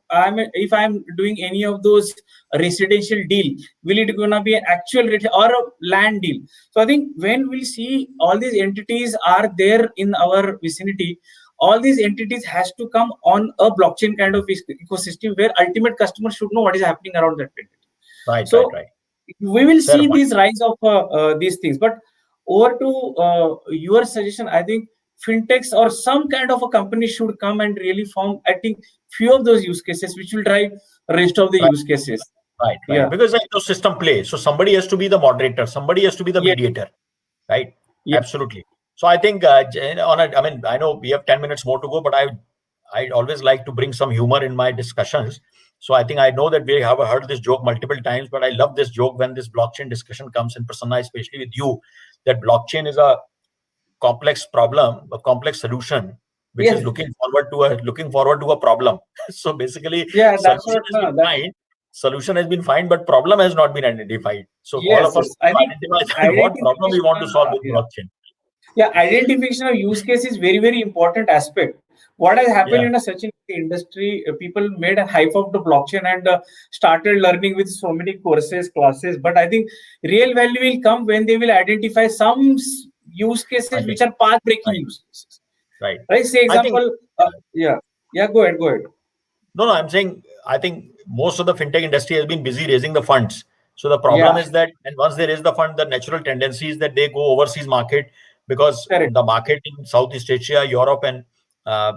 if I'm doing any of those residential deal, will it gonna be an actual or a land deal? So I think when we'll see all these entities are there in our vicinity, all these entities has to come on a blockchain kind of ecosystem where ultimate customers should know what is happening around that entity. Right, So right. we will Fair see point. this rise of these things. But over to your suggestion, I think fintechs or some kind of a company should come and really form, I think, few of those use cases which will drive rest of the Right. use cases. Right. Yeah. Because the ecosystem play. So somebody has to be the moderator. Somebody has to be the Yeah. mediator. Right. Yeah. Absolutely. So I think I know we have 10 minutes more to go, but I always like to bring some humor in my discussions. So I think I know that we have heard this joke multiple times, but I love this joke when this blockchain discussion comes in, Prasanna, especially with you, that blockchain is a complex problem, a complex solution, which Yes. is looking forward to a problem. So basically, Yeah, that's solution what. has been fine. Solution has been fine, but problem has not been identified. So all Yes, of us yes. I think identify what problem we want to solve with blockchain. Yeah, identification of use case is very, very important aspect. What has happened Yeah. in such an industry, people made a hype of the blockchain and started learning with so many courses, classes. But I think real value will come when they will identify some use cases which are path-breaking use cases. Right. Right. Say example. Yeah. Go ahead. No. I'm saying I think most of the fintech industry has been busy raising the funds. So the problem is that, and once they raise the fund, the natural tendency is that they go overseas market, because Correct. the market in Southeast Asia, Europe, and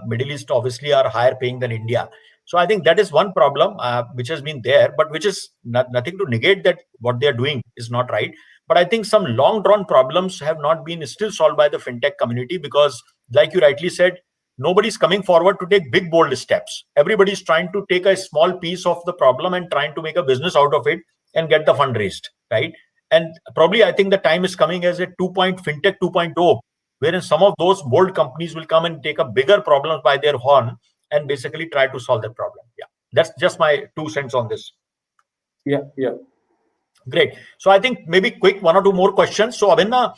Middle East obviously are higher paying than India. So I think that is one problem which has been there, but which is nothing to negate that what they are doing is not right. But I think some long drawn problems have not been still solved by the fintech community, because like you rightly said, nobody's coming forward to take big bold steps. Everybody's trying to take a small piece of the problem and trying to make a business out of it and get the fund raised, right? And probably I think the time is coming as a fintech 2.0, wherein some of those bold companies will come and take a bigger problem by their horn and basically try to solve that problem. Yeah, that's just my 2 cents on this. Yeah. Great. So I think maybe quick 1 or 2 more questions. So Abhinna,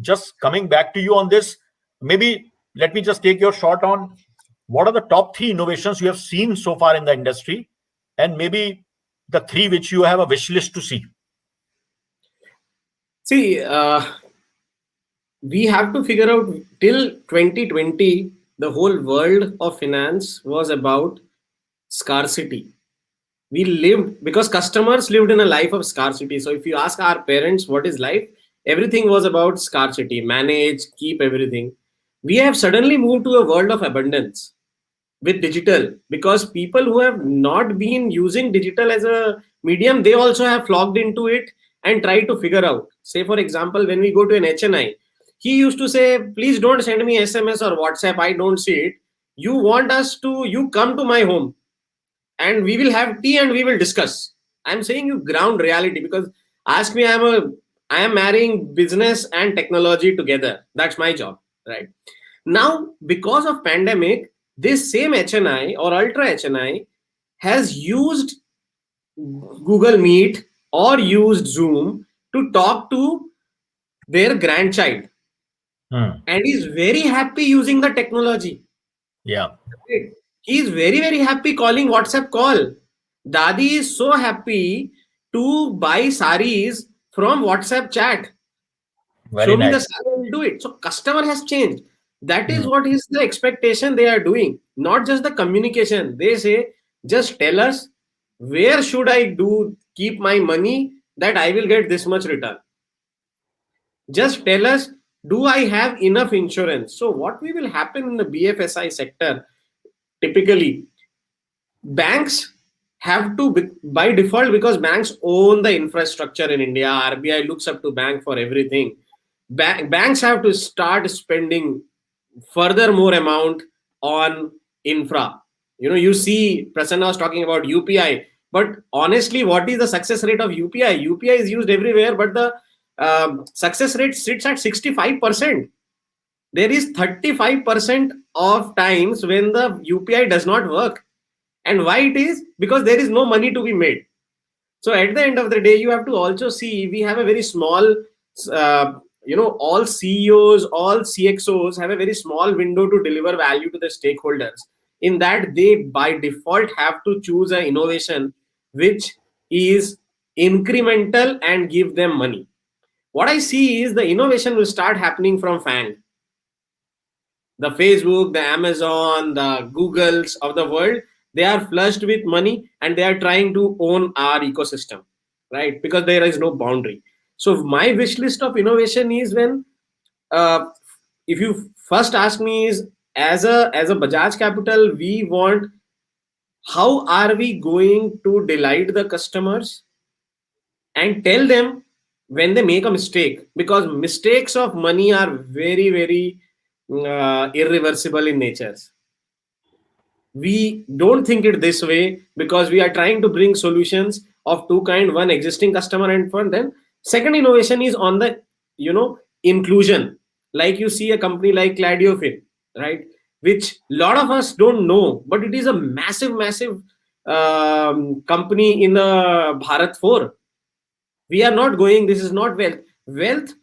just coming back to you on this, maybe let me just take your shot on what are the top 3 innovations you have seen so far in the industry, and maybe the 3 which you have a wish list to see. See, we have to figure out till 2020, the whole world of finance was about scarcity. We lived because customers lived in a life of scarcity. So if you ask our parents what is life, everything was about scarcity, manage, keep everything. We have suddenly moved to a world of abundance with digital, because people who have not been using digital as a medium, they also have flocked into it and tried to figure out. Say, for example, when we go to an HNI, he used to say, please don't send me SMS or WhatsApp. I don't see it. You come to my home and we will have tea and we will discuss. I'm saying you ground reality, because ask me, I am marrying business and technology together. That's my job, right? Now, because of pandemic, this same HNI or Ultra HNI has used Google Meet or used Zoom to talk to their grandchild, and he's very happy using the technology. Yeah. He's very, very happy calling WhatsApp call. Dadi is so happy to buy saris from WhatsApp chat. Show me the sari, I will do it. So customer has changed. That is what is the expectation they are doing. Not just the communication. They say, just tell us where should I keep my money that I will get this much return. Just tell us, do I have enough insurance? So what will happen in the BFSI sector? Typically, banks have to, by default, because banks own the infrastructure in India, RBI looks up to bank for everything. Banks have to start spending further more amount on infra. You see, Prasanna was talking about UPI, but honestly, what is the success rate of UPI? UPI is used everywhere, but the success rate sits at 65%. There is 35% of times when the UPI does not work. And why it is? Because there is no money to be made. So at the end of the day, you have to also see, we have a very small all CEOs, all CXOs have a very small window to deliver value to the stakeholders. In that, they by default have to choose an innovation which is incremental and give them money. What I see is the innovation will start happening from FANG. The Facebook, the Amazon, the Googles of the world, they are flushed with money and they are trying to own our ecosystem, right? Because there is no boundary. So my wish list of innovation is when, if you first ask me, is as a Bajaj Capital, we want, how are we going to delight the customers and tell them when they make a mistake, because mistakes of money are very, very irreversible in nature. We don't think it this way because we are trying to bring solutions of two kind: one, existing customer, and for them second, innovation is on the inclusion. Like you see a company like Cladiofin, right, which a lot of us don't know, but it is a massive company in the Bharat 4. We are not going, this is not wealth.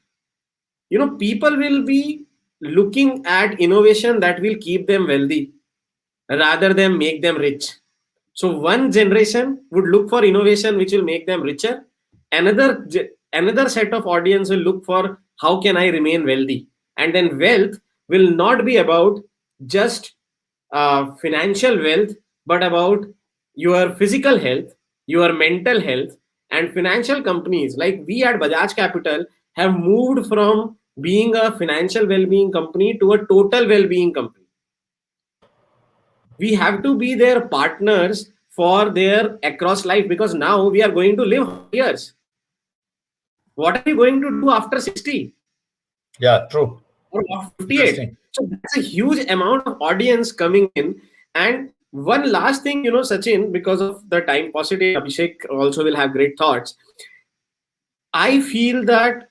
People will be looking at innovation that will keep them wealthy rather than make them rich. So one generation would look for innovation which will make them richer. Another set of audience will look for how can I remain wealthy. And then wealth will not be about just financial wealth, but about your physical health, your mental health. And financial companies like we at Bajaj Capital have moved from being a financial well-being company to a total well-being company. We have to be their partners for their across life, because now we are going to live years. What are you going to do after 60? Yeah, true. Or 58? So that's a huge amount of audience coming in. And one last thing, Sachin, because of the time paucity, Abhishek also will have great thoughts. I feel that,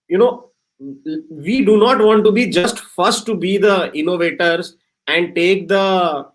we do not want to be just first to be the innovators and take the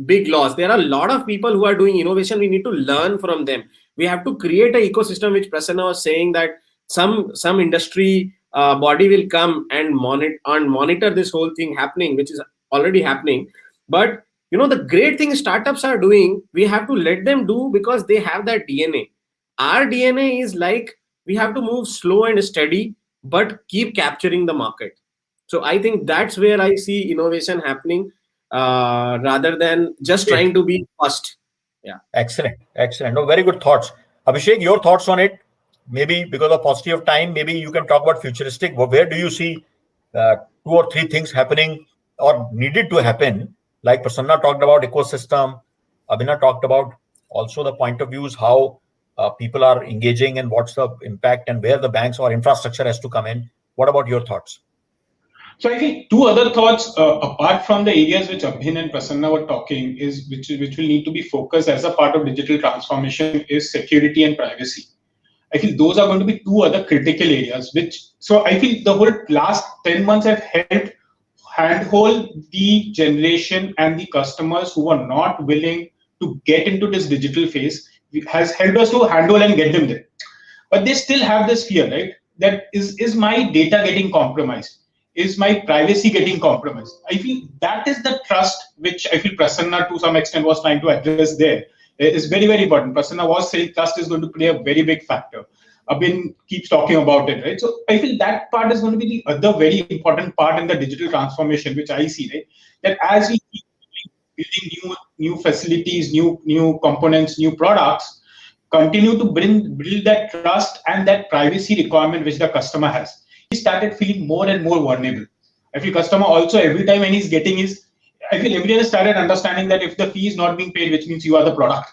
big loss. There are a lot of people who are doing innovation. We need to learn from them. We have to create an ecosystem, which Prasanna was saying, that some industry body will come and monitor this whole thing happening, which is already happening. But the great thing startups are doing, we have to let them do because they have that DNA. Our DNA is like, we have to move slow and steady, but keep capturing the market. So I think that's where I see innovation happening, rather than just trying to be first. Yeah. Excellent. No, very good thoughts. Abhishek, your thoughts on it? Maybe because of paucity of time, maybe you can talk about futuristic. Where do you see 2 or 3 things happening or needed to happen? Like Prasanna talked about ecosystem, Abhinav talked about also the point of views, how people are engaging and what's the impact and where the banks or infrastructure has to come in. What about your thoughts? So I think 2 other thoughts, apart from the areas which Abhin and Prasanna were talking, is which will need to be focused as a part of digital transformation, is security and privacy. I feel those are going to be 2 other critical areas, so I feel the whole last 10 months have helped handhold the generation and the customers who are not willing to get into this digital phase, has helped us to handle and get them there. But they still have this fear, right? That is my data getting compromised? Is my privacy getting compromised? I feel that is the trust which I feel Prasanna to some extent was trying to address there. It is very, very important. Prasanna was saying trust is going to play a very big factor. Abhin keeps talking about it, right? So I feel that part is going to be the other very important part in the digital transformation, which I see, right? That as we keep building new facilities, new components, new products, continue to build that trust and that privacy requirement which the customer has. He started feeling more and more vulnerable. I feel customer also, every time when he's getting I feel everyone has started understanding that if the fee is not being paid, which means you are the product.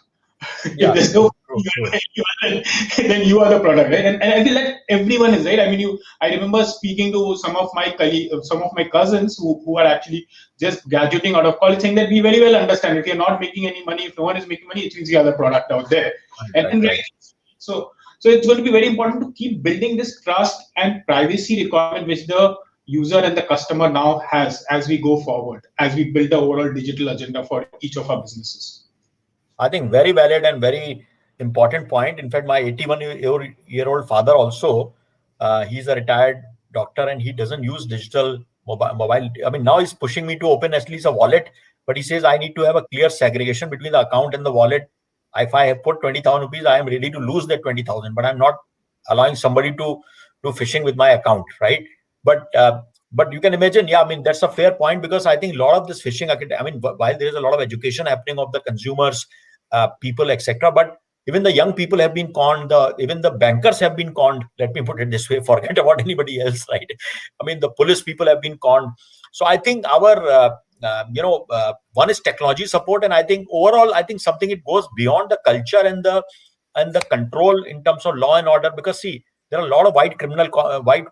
Yeah, if there's no then you are the product, right? And I feel like everyone is, right? I mean, I remember speaking to some of my colleagues, some of my cousins who are actually just graduating out of college, saying that we very well understand if you're not making any money, if no one is making money, it means you are the product out there. Right. So it's going to be very important to keep building this trust and privacy requirement which the user and the customer now has as we go forward, as we build the overall digital agenda for each of our businesses. I think very valid and very important point. In fact, my 81-year-old father also He's a retired doctor and he doesn't use digital mobile. I mean, now he's pushing me to open at least a wallet, but he says I need to have a clear segregation between the account and the wallet. If I have put 20,000 rupees, I am ready to lose that 20,000, but I'm not allowing somebody to do phishing with my account, right? But you can imagine, yeah, I mean, that's a fair point, because I think a lot of this phishing, I mean, while there is a lot of education happening of the consumers, people, etc., but even the young people have been conned, even the bankers have been conned. Let me put it this way, forget about anybody else, right? I mean, the police people have been conned. So I think our, one is technology support, and I think overall, I think something, it goes beyond the culture and the control in terms of law and order, because see, there are a lot of white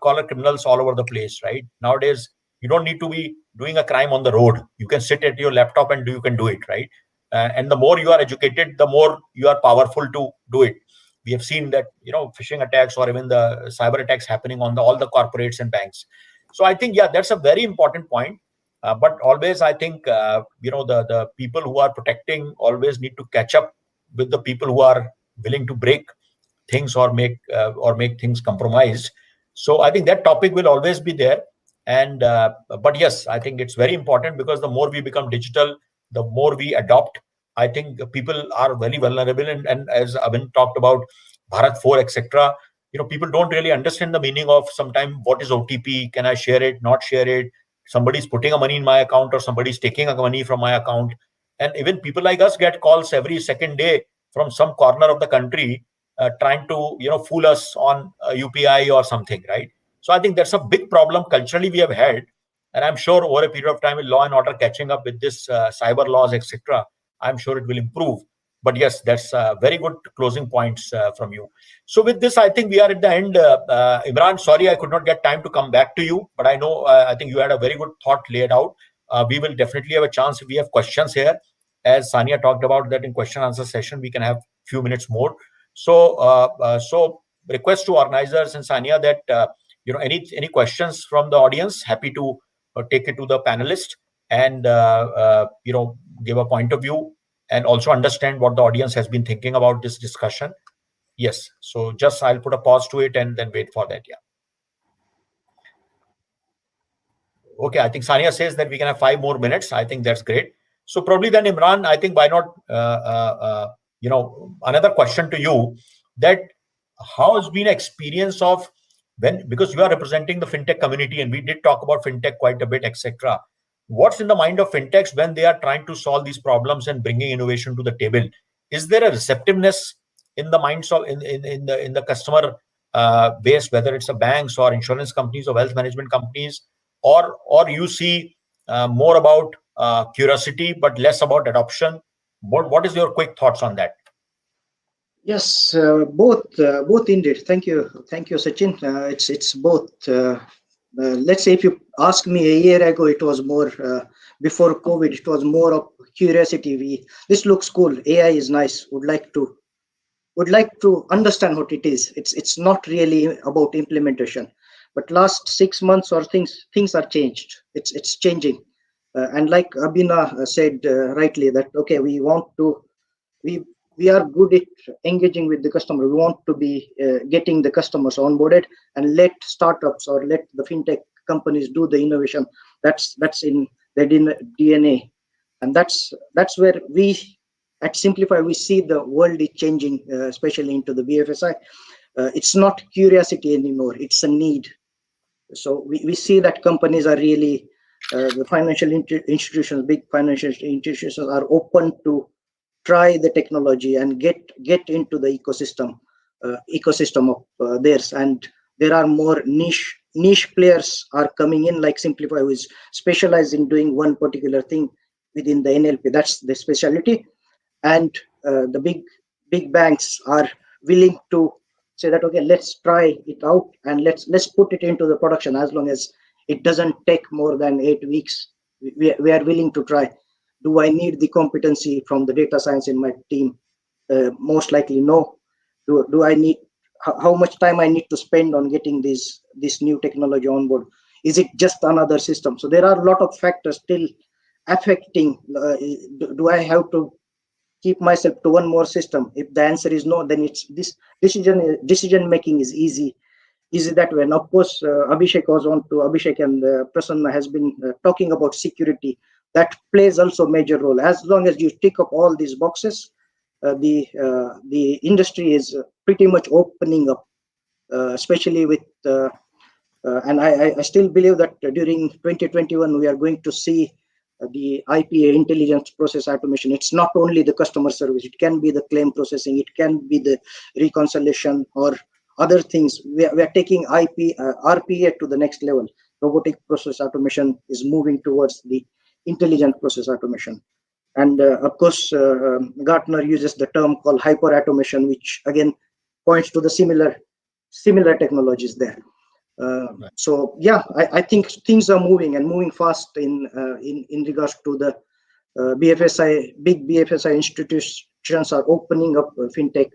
collar criminals all over the place, right? Nowadays, you don't need to be doing a crime on the road. You can sit at your laptop and you can do it, right? And the more you are educated, the more you are powerful to do it. We have seen that, phishing attacks or even the cyber attacks happening on all the corporates and banks. So I think, yeah, that's a very important point. But always, I think, the people who are protecting always need to catch up with the people who are willing to break things or make things compromised. So I think that topic will always be there. And but yes, I think it's very important, because the more we become digital, the more we adopt. I think people are very vulnerable, and as Abhin talked about Bharat 4, etc., people don't really understand the meaning of sometimes what is OTP, can I share it, not share it, somebody's putting a money in my account or somebody's taking a money from my account. And even people like us get calls every second day from some corner of the country, trying to fool us on UPI or something, right? So I think that's a big problem culturally we have had, and I'm sure over a period of time, with law and order catching up with this cyber laws, etc., I'm sure it will improve. But yes, that's very good closing points from you. So with this, I think we are at the end. Imran, sorry I could not get time to come back to you, but I know I think you had a very good thought laid out. We will definitely have a chance if we have questions here. As Sania talked about that in question answer session, we can have few minutes more. So request to organizers and Sania that any questions from the audience, happy to take it to the panelist and give a point of view and also understand what the audience has been thinking about this discussion. Yes, so just I'll put a pause to it and then wait for that. Yeah. Okay, I think Sania says that we can have 5 more minutes. I think that's great. So probably then, Imran, I think why not another question to you, that how has been experience of because you are representing the fintech community and we did talk about fintech quite a bit, etc. What's in the mind of fintechs when they are trying to solve these problems and bringing innovation to the table? Is there a receptiveness in the minds of in the customer base, whether it's a banks or insurance companies or wealth management companies, or you see more about curiosity but less about adoption? What is your quick thoughts on that? Yes, both indeed. Thank you, Sachin. It's both. Let's say if you ask me a year ago, it was more before COVID. It was more of curiosity. This looks cool. AI is nice. Would like to understand what it is. It's not really about implementation. But last 6 months or things are changed. It's changing. And like Abhina said rightly, that okay, we are good at engaging with the customer. We want to be getting the customers onboarded and let startups or let the fintech companies do the innovation. That's in their DNA, and that's where we at Simplify we see the world is changing, especially into the BFSI. It's not curiosity anymore; it's a need. So we see that companies are really the financial institutions, big financial institutions, are open to try the technology and get into the ecosystem of theirs. And there are more niche players are coming in, like Simplify, who is specialized in doing one particular thing within the NLP. That's the specialty. And the big banks are willing to say that okay, let's try it out and let's put it into the production. As long as it doesn't take more than 8 weeks, we are willing to try. Do I need the competency from the data science in my team? Most likely no. Do I need, how much time I need to spend on getting this new technology on board? Is it just another system? So there are a lot of factors still affecting. Do I have to keep myself to one more system? If the answer is no, then it's this decision making is easy. easy that way. And of course, Abhishek and Prasanna has been talking about security. That plays also a major role. As long as you tick up all these boxes, the industry is pretty much opening up, especially with. And I still believe that during 2021 we are going to see the IPA, intelligence process automation. It's not only the customer service, it can be the claim processing, it can be the reconciliation or other things. We are taking RPA to the next level. Robotic process automation is moving towards the intelligent process automation. And of course, Gartner uses the term called hyper automation, which again points to the similar technologies there. So yeah, I think things are moving and moving fast in regards to the BFSI. Big BFSI institutions are opening up fintech,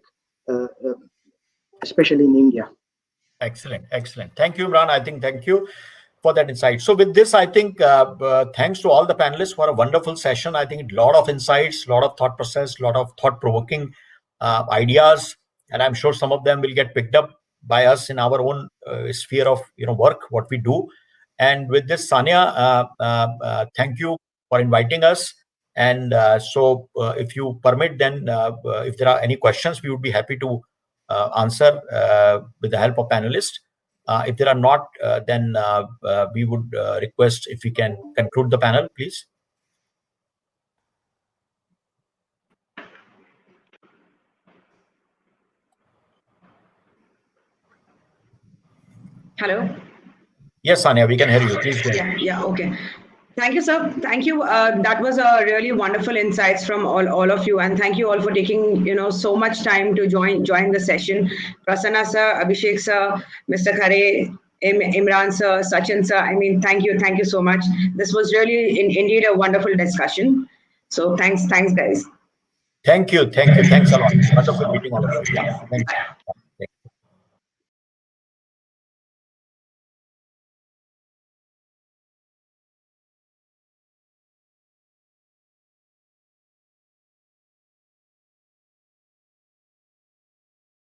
especially in India. Excellent. Thank you, Imran. Thank you for that insight. So with this, I think thanks to all the panelists for a wonderful session. I think a lot of insights, a lot of thought process, a lot of thought-provoking ideas, and I'm sure some of them will get picked up by us in our own sphere of work, what we do. And with this, Sania, thank you for inviting us. And so if you permit, then if there are any questions, we would be happy to answer with the help of panelists. If there are not, then we would request if we can conclude the panel, please. Hello? Yes, Sania, we can hear you. Please go ahead. Yeah, okay. Thank you, sir. Thank you. That was a really wonderful insights from all of you, and thank you all for taking so much time to join the session. Prasanna sir, Abhishek sir, Mr. Khare, Imran sir, Sachin sir. I mean, thank you so much. This was really indeed a wonderful discussion. So thanks guys. Thank you. Thanks a lot. Wonderful meeting all of you. Yeah, thank you.